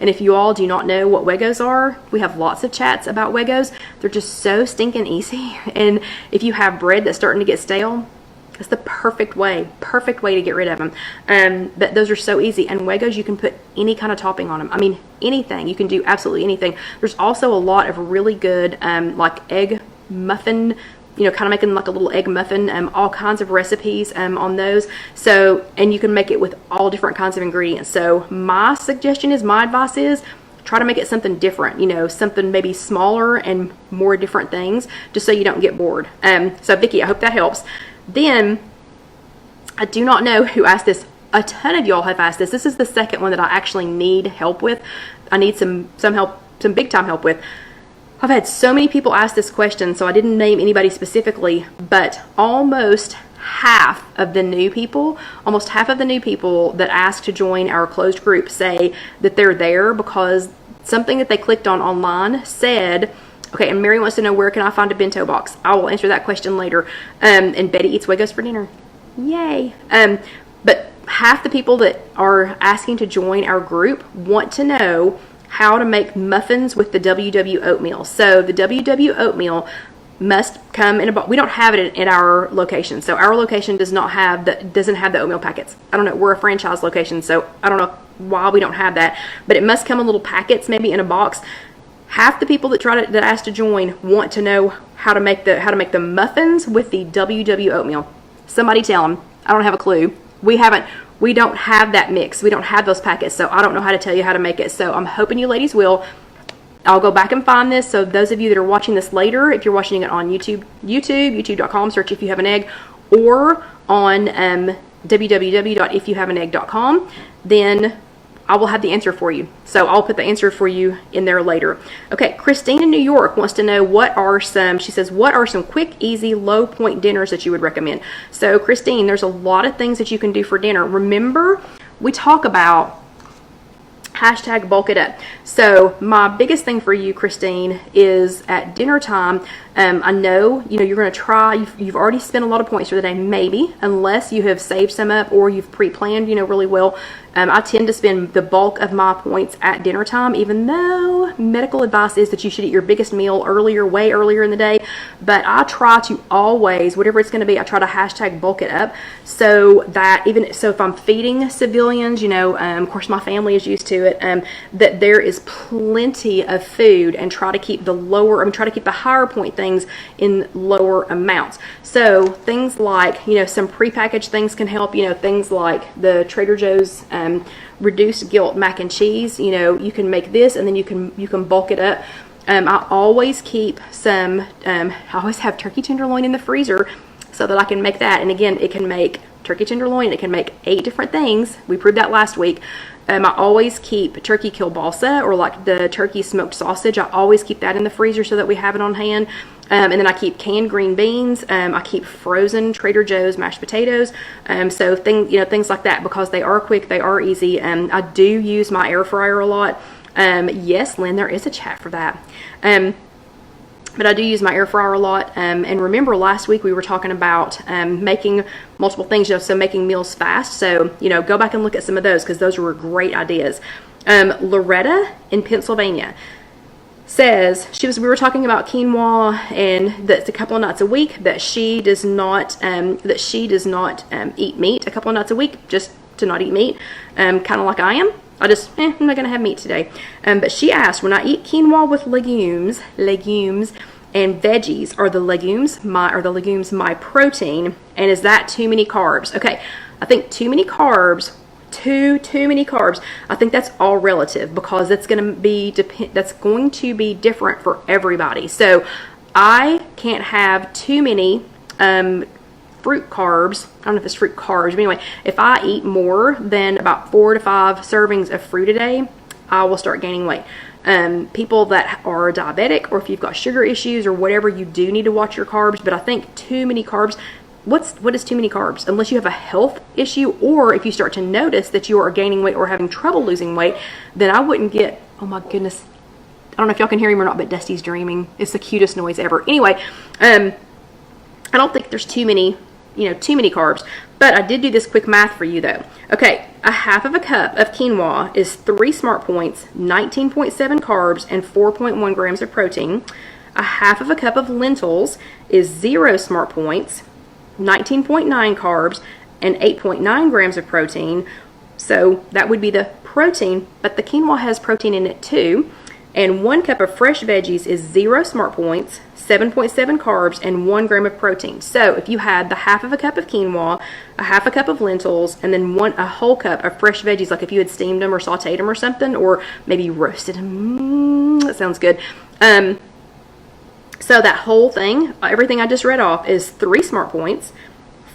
And if you all do not know what Wegos are, we have lots of chats about Wegos. They're just so stinking easy. And if you have bread that's starting to get stale, it's the perfect way to get rid of them. But those are so easy. And Wegos, you can put any kind of topping on them. I mean, anything. You can do absolutely anything. There's also a lot of really good like egg muffin, kind of making like a little egg muffin, all kinds of recipes on those. So, and you can make it with all different kinds of ingredients. So my advice is, try to make it something different, something maybe smaller and more different things, just so you don't get bored. So Vicky, I hope that helps. Then, I do not know who asked this. A ton of y'all have asked this. This is the second one that I actually need help with. I need some help, some big time help with. I've had so many people ask this question, so I didn't name anybody specifically, but almost half of the new people that ask to join our closed group say that they're there because something that they clicked on online said, okay, and Mary wants to know, where can I find a bento box? I will answer that question later. And Betty eats Wegos for dinner. Yay. But half the people that are asking to join our group want to know how to make muffins with the WW oatmeal. So the WW oatmeal must come in a box. We don't have it at our location. So our location doesn't have the oatmeal packets. I don't know. We're a franchise location, so I don't know why we don't have that. But it must come in little packets, maybe in a box. Half the people that ask to join want to know how to make the muffins with the WW oatmeal. Somebody tell them. I don't have a clue. We don't have that mix. We don't have those packets, so I don't know how to tell you how to make it. So I'm hoping you ladies will. I'll go back and find this. So those of you that are watching this later, if you're watching it on youtube.com, search If You Have an Egg, or on www.ifyouhaveanegg.com, then I will have the answer for you. So I'll put the answer for you in there later. Okay, Christine in New York wants to know what are some quick, easy, low point dinners that you would recommend. So Christine, there's a lot of things that you can do for dinner. Remember, we talk about hashtag bulk it up. So my biggest thing for you, Christine, is at dinner time, I know, you're going to try, you've already spent a lot of points for the day, maybe, unless you have saved some up or you've pre-planned, really well. I tend to spend the bulk of my points at dinner time, even though medical advice is that you should eat your biggest meal way earlier in the day. But I try to always, whatever it's going to be, I try to hashtag bulk it up, so that if I'm feeding civilians, of course my family is used to it, that there is plenty of food, and try to keep the higher point things in lower amounts. So things like, some prepackaged things can help, things like the Trader Joe's reduced guilt mac and cheese. You can make this, and then you can bulk it up. I always keep I always have turkey tenderloin in the freezer so that I can make that. And again, it can make turkey tenderloin, it can make 8 different things. We proved that last week. I always keep turkey kielbasa, or like the turkey smoked sausage. I always keep that in the freezer so that we have it on hand. And then I keep canned green beans. I keep frozen Trader Joe's mashed potatoes. So things like that, because they are quick, they are easy. I do use my air fryer a lot. Yes, Lynn, there is a chat for that. but I do use my air fryer a lot. And remember last week we were talking about making multiple things, so making meals fast. So, go back and look at some of those because those were great ideas. Loretta in Pennsylvania says we were talking about quinoa, and that's a couple of nights a week that she does not eat meat a couple of nights a week, just to not eat meat, kind of like I am. I'm not gonna have meat today. But she asked, when I eat quinoa with legumes and veggies, are the legumes my protein, and is that too many carbs? Okay, I think too many carbs. Too many carbs. I think that's all relative because that's going to be different for everybody. So I can't have too many fruit carbs. I don't know if it's fruit carbs, but anyway, if I eat more than about 4 to 5 servings of fruit a day, I will start gaining weight. People that are diabetic, or if you've got sugar issues or whatever, you do need to watch your carbs. But I think too many carbs. What is too many carbs? Unless you have a health issue, or if you start to notice that you are gaining weight or having trouble losing weight, then I wouldn't get, oh my goodness, I don't know if y'all can hear him or not, but Dusty's dreaming. It's the cutest noise ever. Anyway, I don't think there's too many carbs, but I did do this quick math for you though. Okay, a half of a cup of quinoa is 3 smart points, 19.7 carbs, and 4.1 grams of protein. A half of a cup of lentils is 0 smart points, 19.9 carbs, and 8.9 grams of protein. So that would be the protein, but the quinoa has protein in it too. And 1 cup of fresh veggies is 0 smart points, 7.7 carbs, and 1 gram of protein. So if you had the half of a cup of quinoa, a half a cup of lentils, and then a whole cup of fresh veggies, like if you had steamed them or sauteed them or something, or maybe roasted them, that sounds good. So that whole thing, everything I just read off, is 3 smart points,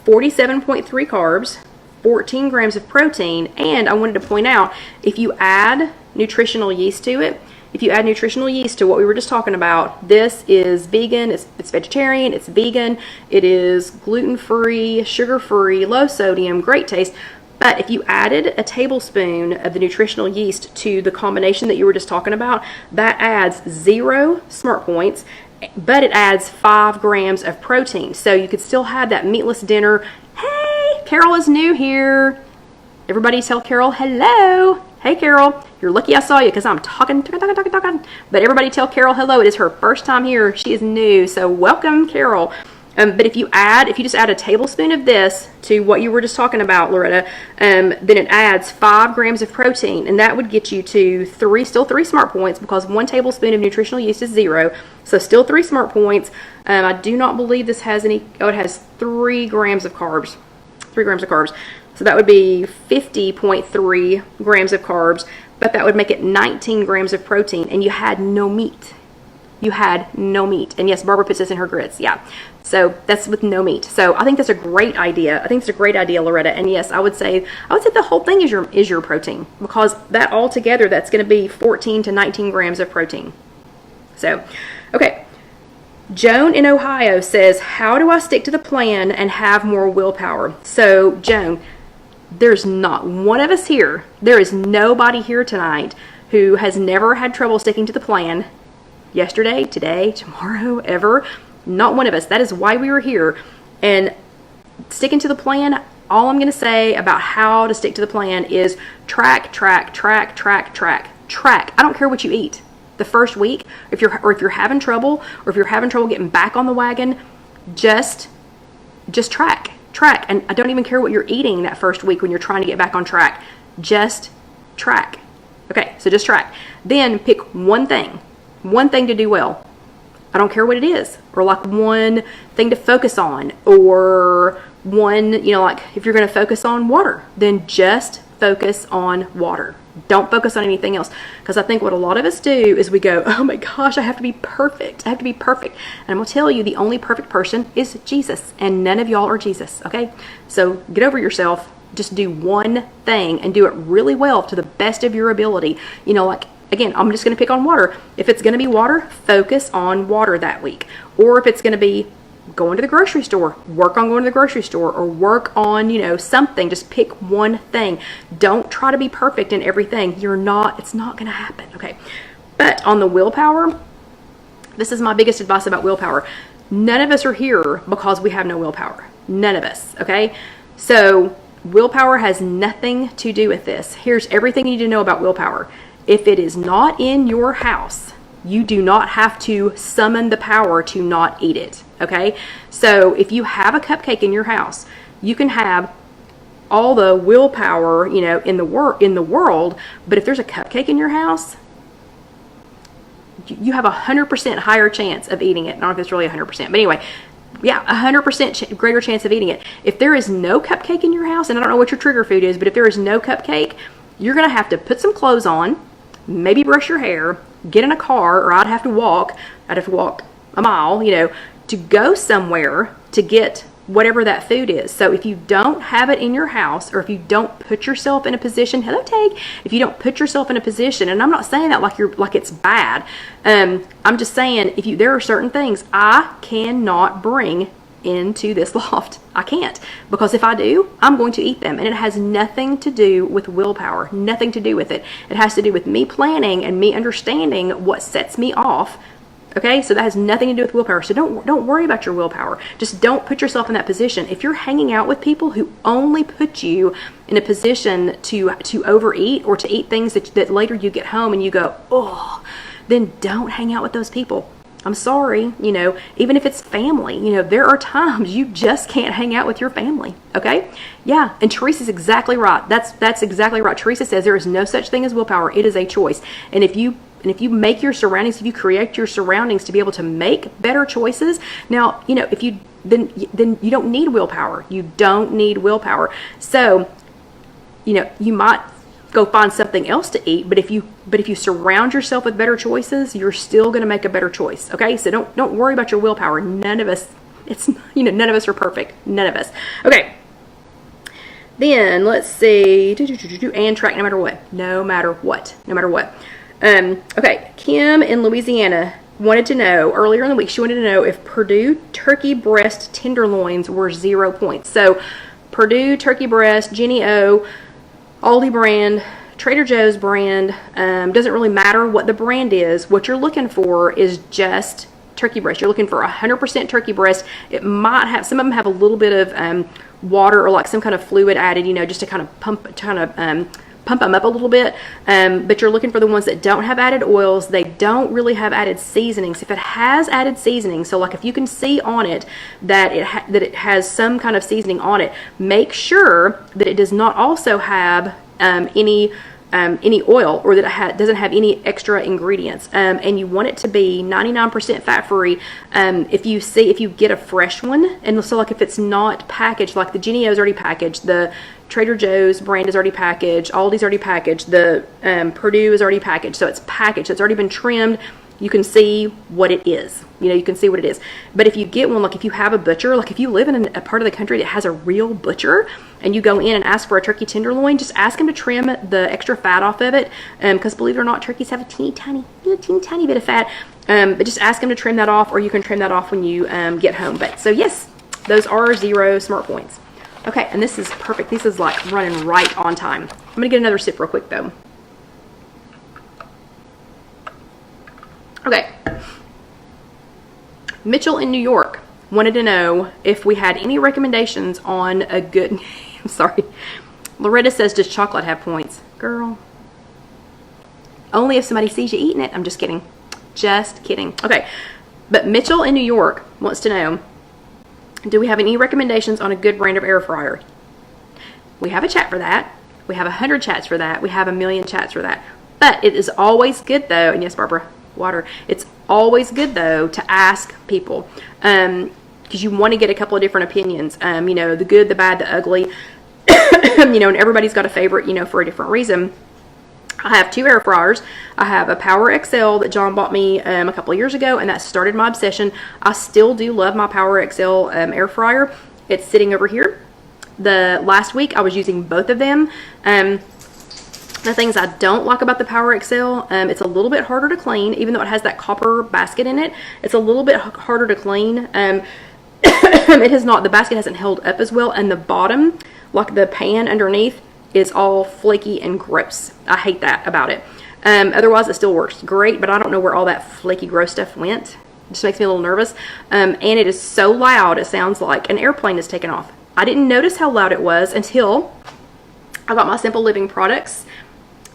47.3 carbs, 14 grams of protein, and I wanted to point out, if you add nutritional yeast to it, if you add nutritional yeast to what we were just talking about, this is vegan, it's vegetarian, it's vegan, it is gluten-free, sugar-free, low sodium, great taste. But if you added a tablespoon of the nutritional yeast to the combination that you were just talking about, that adds 0 smart points, but it adds 5 grams of protein. So you could still have that meatless dinner. Hey, Carol is new here. Everybody tell Carol hello. Hey, Carol. You're lucky I saw you because I'm talking. But everybody tell Carol hello. It is her first time here. She is new. So welcome, Carol. But if you just add a tablespoon of this to what you were just talking about, Loretta, then it adds 5 grams of protein, and that would get you to still 3 smart points, because 1 tablespoon of nutritional yeast is 0, so still 3 smart points. I do not believe this has it has 3 grams of carbs. 3 grams of carbs. So that would be 50.3 grams of carbs, but that would make it 19 grams of protein, and you had no meat. You had no meat. And yes, Barbara puts this in her grits. Yeah. So that's with no meat. So I think that's a great idea. I think it's a great idea, Loretta. And yes, I would say the whole thing is your protein, because that all together, that's going to be 14 to 19 grams of protein. So, okay. Joan in Ohio says, how do I stick to the plan and have more willpower? So, Joan, there's not one of us here. There is nobody here tonight who has never had trouble sticking to the plan. Yesterday, today, tomorrow, ever. Not one of us. That is why we were here. And sticking to the plan, all I'm going to say about how to stick to the plan is track. I don't care what you eat. The first week, if you're having trouble, or if you're having trouble getting back on the wagon, just track. And I don't even care what you're eating that first week when you're trying to get back on track. Just track. Okay, so just track. Then pick one thing to do well. I don't care what it is, or like one thing to focus on, or one, like if you're going to focus on water, then just focus on water. Don't focus on anything else, because I think what a lot of us do is we go, oh my gosh, I have to be perfect. And I'm going to tell you, the only perfect person is Jesus, and none of y'all are Jesus, okay? So get over yourself. Just do one thing and do it really well to the best of your ability. Again, I'm just going to pick on water. If it's going to be water, focus on water that week. Or if it's going to be going to the grocery store, work on going to the grocery store, or work on, something. Just pick one thing. Don't try to be perfect in everything. It's not going to happen. Okay. But on the willpower, This is my biggest advice about willpower. None of us are here because we have no willpower. None of us, okay? So willpower has nothing to do with this. Here's everything you need to know about willpower. If it is not in your house, you do not have to summon the power to not eat it, okay? So if you have a cupcake in your house, you can have all the willpower, you know, in the world, but if there's a cupcake in your house, you have 100% higher chance of eating it. I don't know if it's really 100%, but anyway, yeah, 100% greater chance of eating it. If there is no cupcake in your house, and I don't know what your trigger food is, but if there is no cupcake, you're gonna have to put some clothes on, maybe brush your hair, get in a car, or I'd have to walk a mile, you know, to go somewhere to get whatever that food is. So if you don't have it in your house, or if you don't put yourself in a position, hello Tag, if you don't put yourself in a position, and I'm not saying that like it's bad, I'm just saying there are certain things I cannot bring into this loft. I can't, because if I do, I'm going to eat them, and it has nothing to do with willpower, nothing to do with it. It has to do with me planning and me understanding what sets me off. Okay, so that has nothing to do with willpower. So don't worry about your willpower. Just don't put yourself in that position. If you're hanging out with people who only put you in a position to overeat, or to eat things that later you get home and you go, oh, then don't hang out with those people. I'm sorry, you know, even if it's family, you know, there are times you just can't hang out with your family, okay? Yeah, and Teresa's exactly right. That's exactly right. Teresa says there is no such thing as willpower. It is a choice. And if you make your surroundings, if you create your surroundings to be able to make better choices, now, you know, if you then you don't need willpower. You don't need willpower. So, you know, you might go find something else to eat, but if you surround yourself with better choices, you're still going to make a better choice. Okay? So don't worry about your willpower. None of us none of us are perfect. None of us. Okay. Then let's see. And track no matter what. No matter what. No matter what. Okay, Kim in Louisiana wanted to know, earlier in the week, she wanted to know if Purdue turkey breast tenderloins were 0 points. So, Purdue turkey breast, Jenny O, Aldi brand, Trader Joe's brand, doesn't really matter what the brand is. What you're looking for is just turkey breast. You're looking for 100% turkey breast. It might have, some of them have a little bit of water or like some kind of fluid added, you know, just to kind of pump them up a little bit, but you're looking for the ones that don't have added oils. They don't really have added seasonings. If it has added seasoning, so like if you can see on it that it has some kind of seasoning on it, make sure that it does not also have any oil, or that it doesn't have any extra ingredients, and you want it to be 99% fat-free. If you get a fresh one, and so like if it's not packaged, like the Jenny O is already packaged, the Trader Joe's brand is already packaged, Aldi's already packaged, the Purdue is already packaged, so it's packaged, so it's already been trimmed. You can see what it is. You know, you can see what it is. But if you get one, like if you have a butcher, like if you live in a part of the country that has a real butcher, and you go in and ask for a turkey tenderloin, just ask him to trim the extra fat off of it, because believe it or not, turkeys have a teeny tiny bit of fat. But just ask him to trim that off, or you can trim that off when you get home. But so yes, those are 0 smart points. Okay, and this is perfect. This is like running right on time. I'm gonna get another sip real quick though. Okay. Mitchell in New York wanted to know if we had any recommendations on a good, I'm sorry. Loretta says, does chocolate have points? Girl. Only if somebody sees you eating it. I'm just kidding. Just kidding. Okay. But Mitchell in New York wants to know, do we have any recommendations on a good brand of air fryer? We have a chat for that. We have 100 chats for that. We have 1,000,000 chats for that. But it is always good though, and yes, Barbara, water. It's always good though to ask people, because you want to get a couple of different opinions. You know, the good, the bad, the ugly. You know, and everybody's got a favorite, you know, for a different reason. I have 2 air fryers. I have a Power XL that John bought me a couple of years ago, and that started my obsession. I still do love my Power XL air fryer. It's sitting over here. The last week I was using both of them. The things I don't like about the Power XL, it's a little bit harder to clean, even though it has that copper basket in it. It's a little bit harder to clean. The basket hasn't held up as well, and the bottom, like the pan underneath, is all flaky and gross. I hate that about it. Otherwise, it still works great, but I don't know where all that flaky, gross stuff went. It just makes me a little nervous. And it is so loud, it sounds like an airplane is taking off. I didn't notice how loud it was until I got my Simple Living Products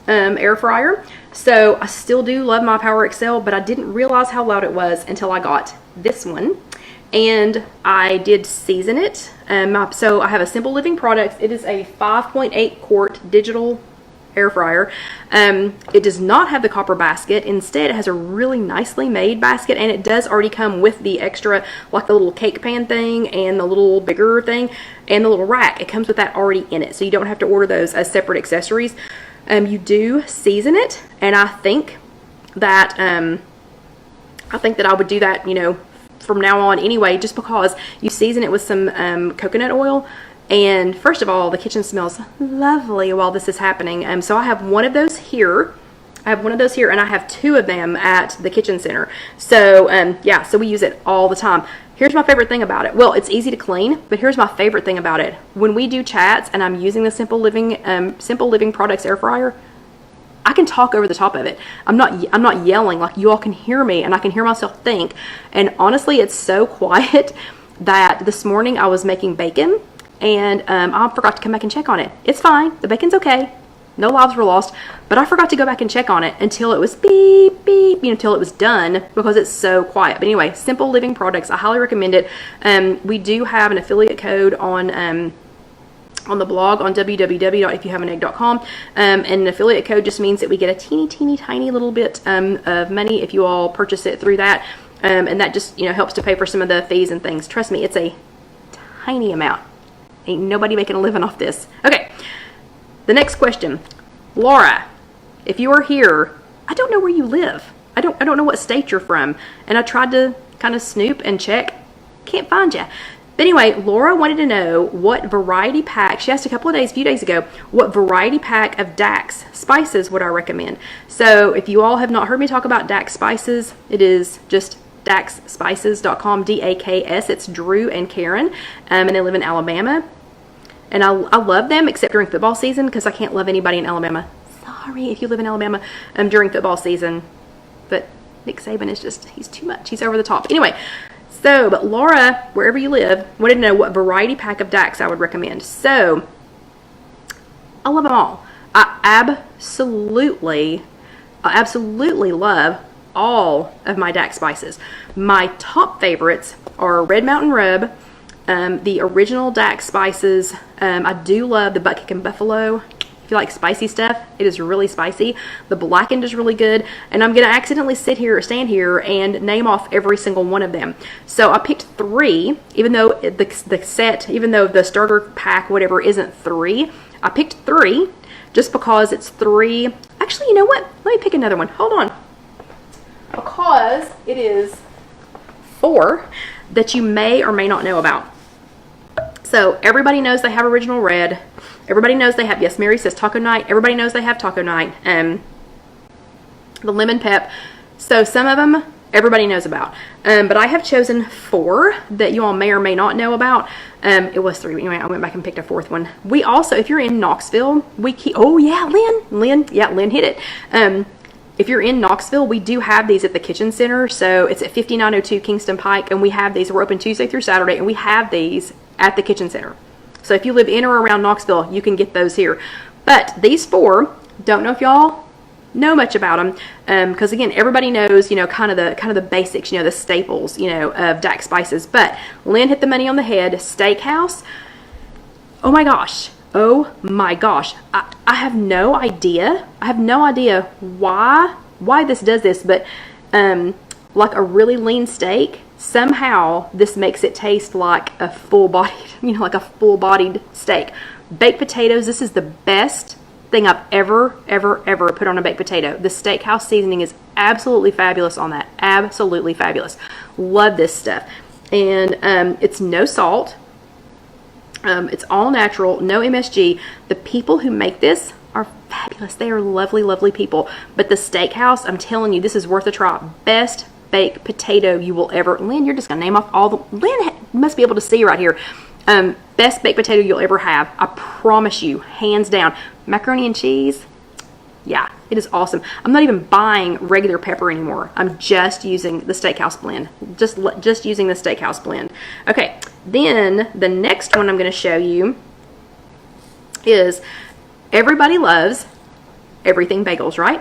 air fryer. So I still do love my Power Excel, but I didn't realize how loud it was until I got this one. And I did season it. So I have a Simple Living Products. It is a 5.8 quart digital air fryer. It does not have the copper basket. Instead, it has a really nicely made basket, and it does already come with the extra, like the little cake pan thing and the little bigger thing and the little rack. It comes with that already in it, so you don't have to order those as separate accessories. You do season it, and I think that I would do that, you know, from now on anyway, just because you season it with some coconut oil. And first of all, the kitchen smells lovely while this is happening. So I have one of those here. And I have 2 of them at the kitchen center. So yeah, so we use it all the time. Here's my favorite thing about it. Well, it's easy to clean, but here's my favorite thing about it. When we do chats and I'm using the Simple Living Products air fryer, I can talk over the top of it. I'm not yelling, like you all can hear me, and I can hear myself think. And honestly, it's so quiet that this morning I was making bacon, and I forgot to come back and check on it. It's fine. The bacon's okay. No lives were lost, but I forgot to go back and check on it until it was beep, beep, you know, until it was done, because it's so quiet. But anyway, Simple Living Products, I highly recommend it. We do have an affiliate code on the blog on www.IfYouHaveAnEgg.com, and an affiliate code just means that we get a teeny tiny little bit of money if you all purchase it through that, and that just, you know, helps to pay for some of the fees and things. Trust me, it's a tiny amount. Ain't nobody making a living off this. Okay, the next question. Laura, if you are here, I don't know where you live. I don't know what state you're from, and I tried to kind of snoop and check. Can't find you. But anyway, Laura wanted to know what variety pack, she asked a few days ago, what variety pack of Dax spices would I recommend? So if you all have not heard me talk about Dax spices, it is just DaxSpices.com, D-A-K-S. It's Drew and Karen, and they live in Alabama. And I love them, except during football season, because I can't love anybody in Alabama. Sorry if you live in Alabama during football season. But Nick Saban is just, he's too much. He's over the top. Anyway, so, but Laura, wherever you live, wanted to know what variety pack of Dax I would recommend. So, I love them all. I absolutely love all of my Dax spices. My top favorites are Red Mountain Rub, the original Dax spices. I do love the Butt Kickin' Buffalo. If you like spicy stuff, it is really spicy. The blackened is really good, and I'm gonna accidentally stand here and name off every single one of them. So I picked 3, even though the starter pack, whatever, isn't 3. I picked 3 just because it's 3. Actually, you know what? Let me pick another one. Hold on. Because it is 4 that you may or may not know about. So everybody knows they have Original Red. Everybody knows they have, yes, Mary says Taco Night. Everybody knows they have Taco Night. The Lemon Pep. So some of them everybody knows about. But I have chosen 4 that you all may or may not know about. It was 3. Anyway, I went back and picked a 4th one. We also, if you're in Knoxville, oh yeah, Lynn hit it. If you're in Knoxville, we do have these at the kitchen center. So it's at 5902 Kingston Pike, and we have these. We're open Tuesday through Saturday, and we have these at the kitchen center. So if you live in or around Knoxville, you can get those here. But these 4, don't know if y'all know much about them, because again, everybody knows, you know, kind of the basics, you know, the staples, you know, of Dax spices. But Lynn hit the money on the head. Steakhouse. Oh my gosh. I have no idea. Why this does this, but like a really lean steak, somehow this makes it taste like a full-bodied, you know, like a full-bodied steak. Baked potatoes, this is the best thing I've ever put on a baked potato. The steakhouse seasoning is absolutely fabulous on that. Absolutely fabulous. Love this stuff. And it's no salt. It's all natural, no MSG. The people who make this are fabulous. They are lovely, lovely people. But the steakhouse, I'm telling you, this is worth a try. Best baked potato you will ever. Lynn, you're just gonna name off all the. Lynn must be able to see right here. Best baked potato you'll ever have. I promise you, hands down. Macaroni and cheese, yeah, It is awesome. I'm not even buying regular pepper anymore. I'm just using the steakhouse blend. Just using the steakhouse blend. Okay, then the next one I'm going to show you is everybody loves everything bagels, right?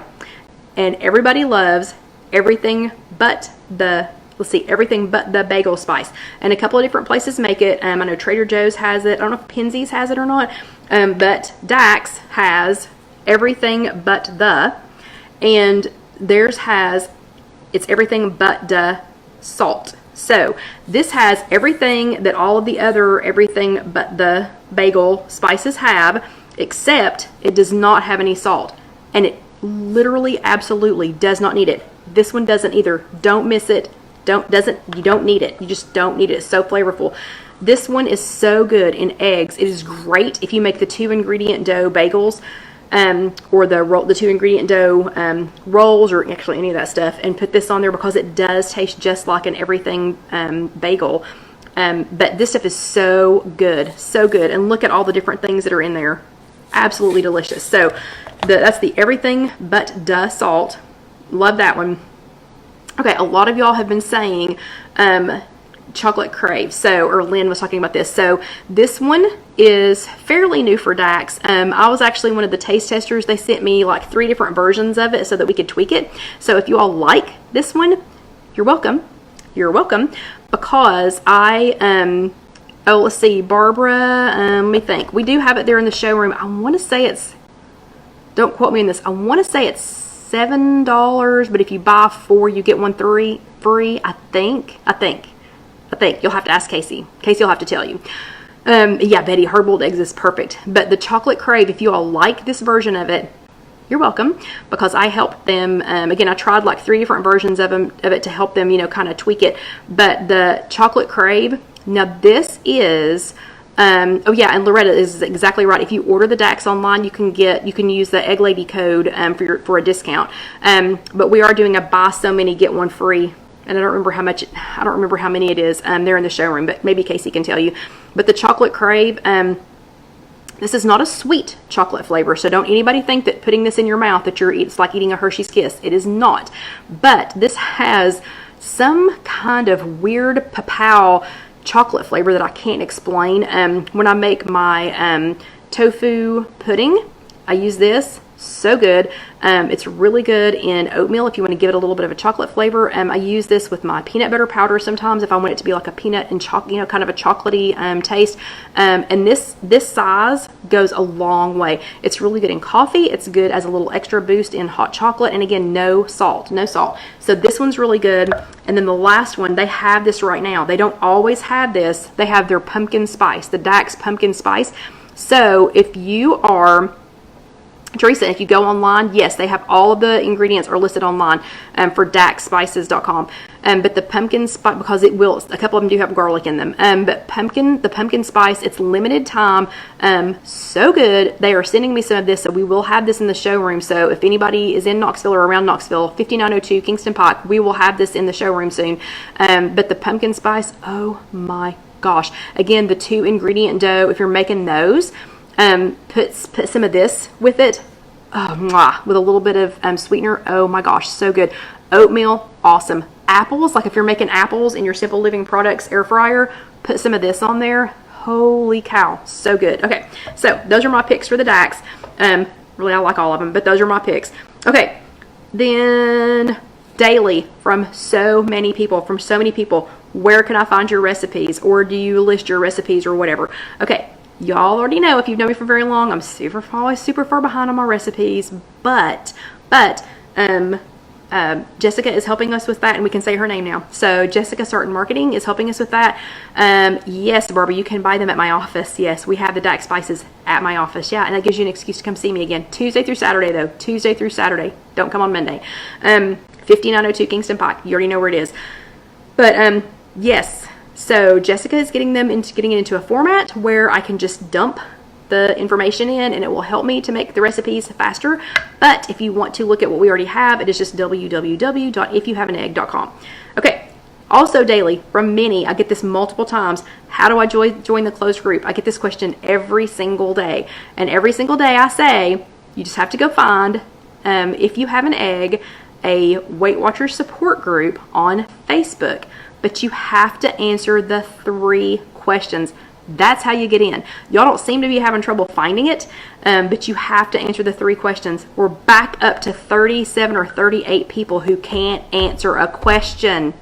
And everybody loves everything but the, let's see, everything but the bagel spice. And a couple of different places make it. I know Trader Joe's has it. I don't know if Penzeys has it or not. But Dax has everything but the, and theirs has, it's everything but the salt. So this has everything that all of the other everything but the bagel spices have, except it does not have any salt. And it literally absolutely does not need it. This one doesn't either. Don't miss it. You don't need it. You just don't need it. It's so flavorful. This one is so good in eggs. It is great if you make the 2-ingredient dough bagels, or the 2-ingredient dough rolls, or actually any of that stuff, and put this on there because it does taste just like an everything bagel. But this stuff is so good, so good. And look at all the different things that are in there. Absolutely delicious. So that's the everything but the salt. Love that one. Okay, a lot of y'all have been saying chocolate crave. So, or Lynn was talking about this. So this one is fairly new for Dax. I was actually one of the taste testers. They sent me like 3 different versions of it so that we could tweak it. So if you all like this one, you're welcome. You're welcome. Because oh, let's see, Barbara, let me think. We do have it there in the showroom. I want to say it's, don't quote me on this, I want to say it's $7, but if you buy 4, you get 1 free, I think. You'll have to ask Casey. Casey will have to tell you. Yeah, Betty, hard-boiled eggs is perfect. But the chocolate crave, if you all like this version of it, you're welcome, because I helped them. Again, I tried like 3 different versions of it to help them, kind of tweak it. But the chocolate crave, now this is, oh yeah, and Loretta is exactly right. If you order the Dax online, you can use the Egg Lady code for a discount. But we are doing a buy so many get 1 free. And I don't remember how many it is. They're in the showroom, but maybe Casey can tell you. But the chocolate crave, this is not a sweet chocolate flavor, so don't anybody think that putting this in your mouth that it's like eating a Hershey's Kiss. It is not. But this has some kind of weird papao chocolate flavor that I can't explain. When I make my tofu pudding, I use this. So good. It's really good in oatmeal if you want to give it a little bit of a chocolate flavor. I use this with my peanut butter powder sometimes if I want it to be like a peanut and chocolate, kind of a chocolatey taste. And this size goes a long way. It's really good in coffee. It's good as a little extra boost in hot chocolate. And again, no salt. So this one's really good. And then the last one, they have this right now. They don't always have this. They have their pumpkin spice, the Dax pumpkin spice. So if you are Teresa, if you go online, yes, they have all of the ingredients are listed online for daxspices.com. But the pumpkin spice, because a couple of them do have garlic in them. But the pumpkin spice, it's limited time. So good. They are sending me some of this, so we will have this in the showroom. So if anybody is in Knoxville or around Knoxville, 5902 Kingston Pike, we will have this in the showroom soon. But the pumpkin spice, oh my gosh. Again, the 2-ingredient dough, if you're making those, put some of this with it, with a little bit of sweetener. Oh my gosh, so good. Oatmeal, awesome. Apples, like if you're making apples in your Simple Living Products air fryer, put some of this on there. Holy cow, so good. Okay, so those are my picks for the Dax. Really, I like all of them, but those are my picks. Okay, then daily from so many people, where can I find your recipes, or do you list your recipes or whatever? Okay. Y'all already know, if you've known me for very long, I'm always super far behind on my recipes, but Jessica is helping us with that, and we can say her name now. So Jessica Sarton Marketing is helping us with that. Yes, Barbara, you can buy them at my office. Yes, we have the Dax spices at my office. Yeah, and that gives you an excuse to come see me again. Tuesday through Saturday, though. Tuesday through Saturday. Don't come on Monday. 5902 Kingston Pike. You already know where it is. But yes. So Jessica is getting it into a format where I can just dump the information in, and it will help me to make the recipes faster. But if you want to look at what we already have, it is just www.IfYouHaveAnEgg.com. Okay. Also daily from Minnie, I get this multiple times. How do I join the closed group? I get this question every single day. And every single day I say, you just have to go find If You Have an Egg, a Weight Watchers support group on Facebook, but you have to answer the 3 questions. That's how you get in. Y'all don't seem to be having trouble finding it, but you have to answer the 3 questions. We're back up to 37 or 38 people who can't answer a question.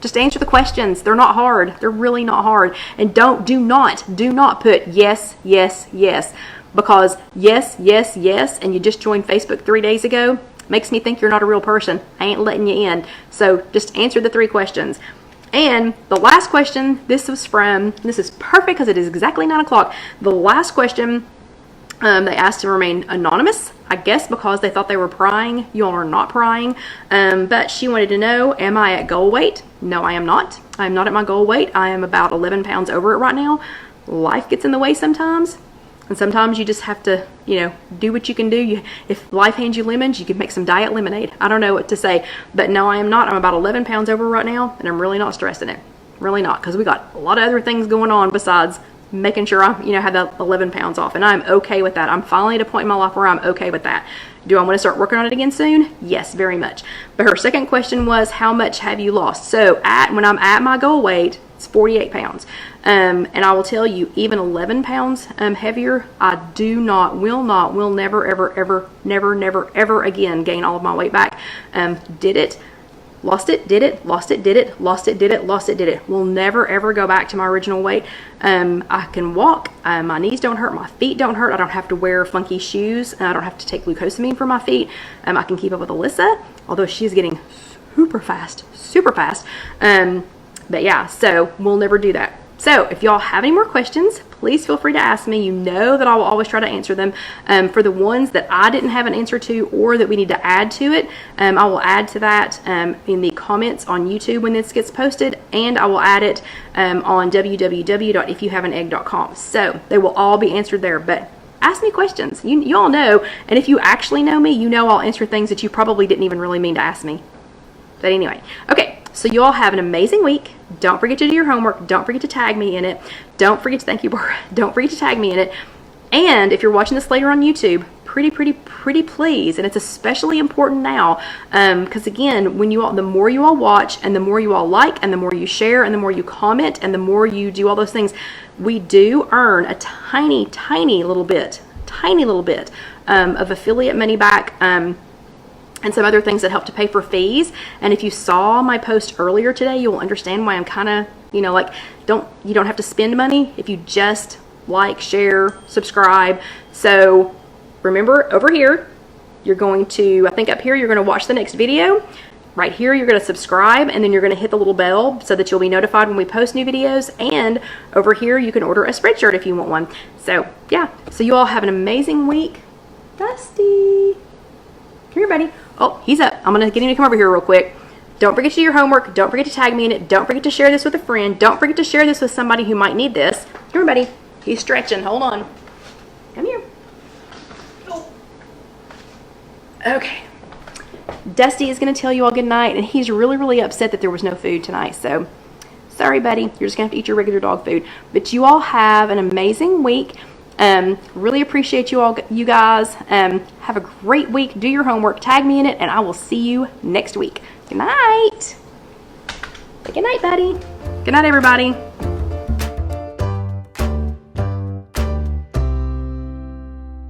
Just answer the questions. They're not hard. They're really not hard. And do not put yes, yes, yes. Because yes, yes, yes, and you just joined Facebook 3 days ago, makes me think you're not a real person. I ain't letting you in. So just answer the 3 questions. And the last question, this is perfect because it is exactly 9 o'clock. The last question, they asked to remain anonymous, I guess because they thought they were prying. You all are not prying. But she wanted to know, am I at goal weight? No, I am not. I am not at my goal weight. I am about 11 pounds over it right now. Life gets in the way sometimes. And sometimes you just have to, do what you can do. If life hands you lemons, you can make some diet lemonade. I don't know what to say. But no, I am not. I'm about 11 pounds over right now, and I'm really not stressing it. Really not, because we got a lot of other things going on besides making sure I, have that 11 pounds off. And I'm okay with that. I'm finally at a point in my life where I'm okay with that. Do I want to start working on it again soon? Yes, very much. But her second question was, how much have you lost? So when I'm at my goal weight, it's 48 pounds. And I will tell you, even 11 pounds heavier, I will never, ever again gain all of my weight back. Did it, lost it, did it, lost it, did it, lost it, did it, lost it, did it. Will never, ever go back to my original weight. I can walk. My knees don't hurt. My feet don't hurt. I don't have to wear funky shoes. I don't have to take glucosamine for my feet. I can keep up with Alyssa, although she's getting super fast. But yeah, so we'll never do that. So if y'all have any more questions, please feel free to ask me. You know that I will always try to answer them. For the ones that I didn't have an answer to or that we need to add to it, I will add to that in the comments on YouTube when this gets posted, and I will add it on www.ifyouhaveanegg.com. So they will all be answered there. But ask me questions. You all know, and if you actually know me, you know I'll answer things that you probably didn't even really mean to ask me. But anyway, okay. So you all have an amazing week. Don't forget to do your homework. Don't forget to tag me in it. Don't forget to, thank you, Barbara. Don't forget to tag me in it. And if you're watching this later on YouTube, pretty please, and it's especially important now, because again, the more you all watch, and the more you all like, and the more you share, and the more you comment, and the more you do all those things, we do earn a tiny little bit of affiliate money back. And some other things that help to pay for fees. And if you saw my post earlier today, you'll understand why I'm kind of, you don't have to spend money if you just like, share, subscribe. So remember, over here, you're going to, I think up here, you're going to watch the next video. Right here, you're going to subscribe, and then you're going to hit the little bell so that you'll be notified when we post new videos. And over here, you can order a spreadshirt if you want one. So yeah, so you all have an amazing week. Dusty, come here, buddy. Oh, he's up. I'm going to get him to come over here real quick. Don't forget to do your homework. Don't forget to tag me in it. Don't forget to share this with a friend. Don't forget to share this with somebody who might need this. Come here, buddy. He's stretching. Hold on. Come here. Oh. Okay. Dusty is going to tell you all good night, and he's really upset that there was no food tonight. So, sorry, buddy. You're just going to have to eat your regular dog food. But you all have an amazing week. Really appreciate you guys. Have a great week. Do your homework. Tag me in it, and I will see you next week. Good night. Good night, buddy. Good night, everybody.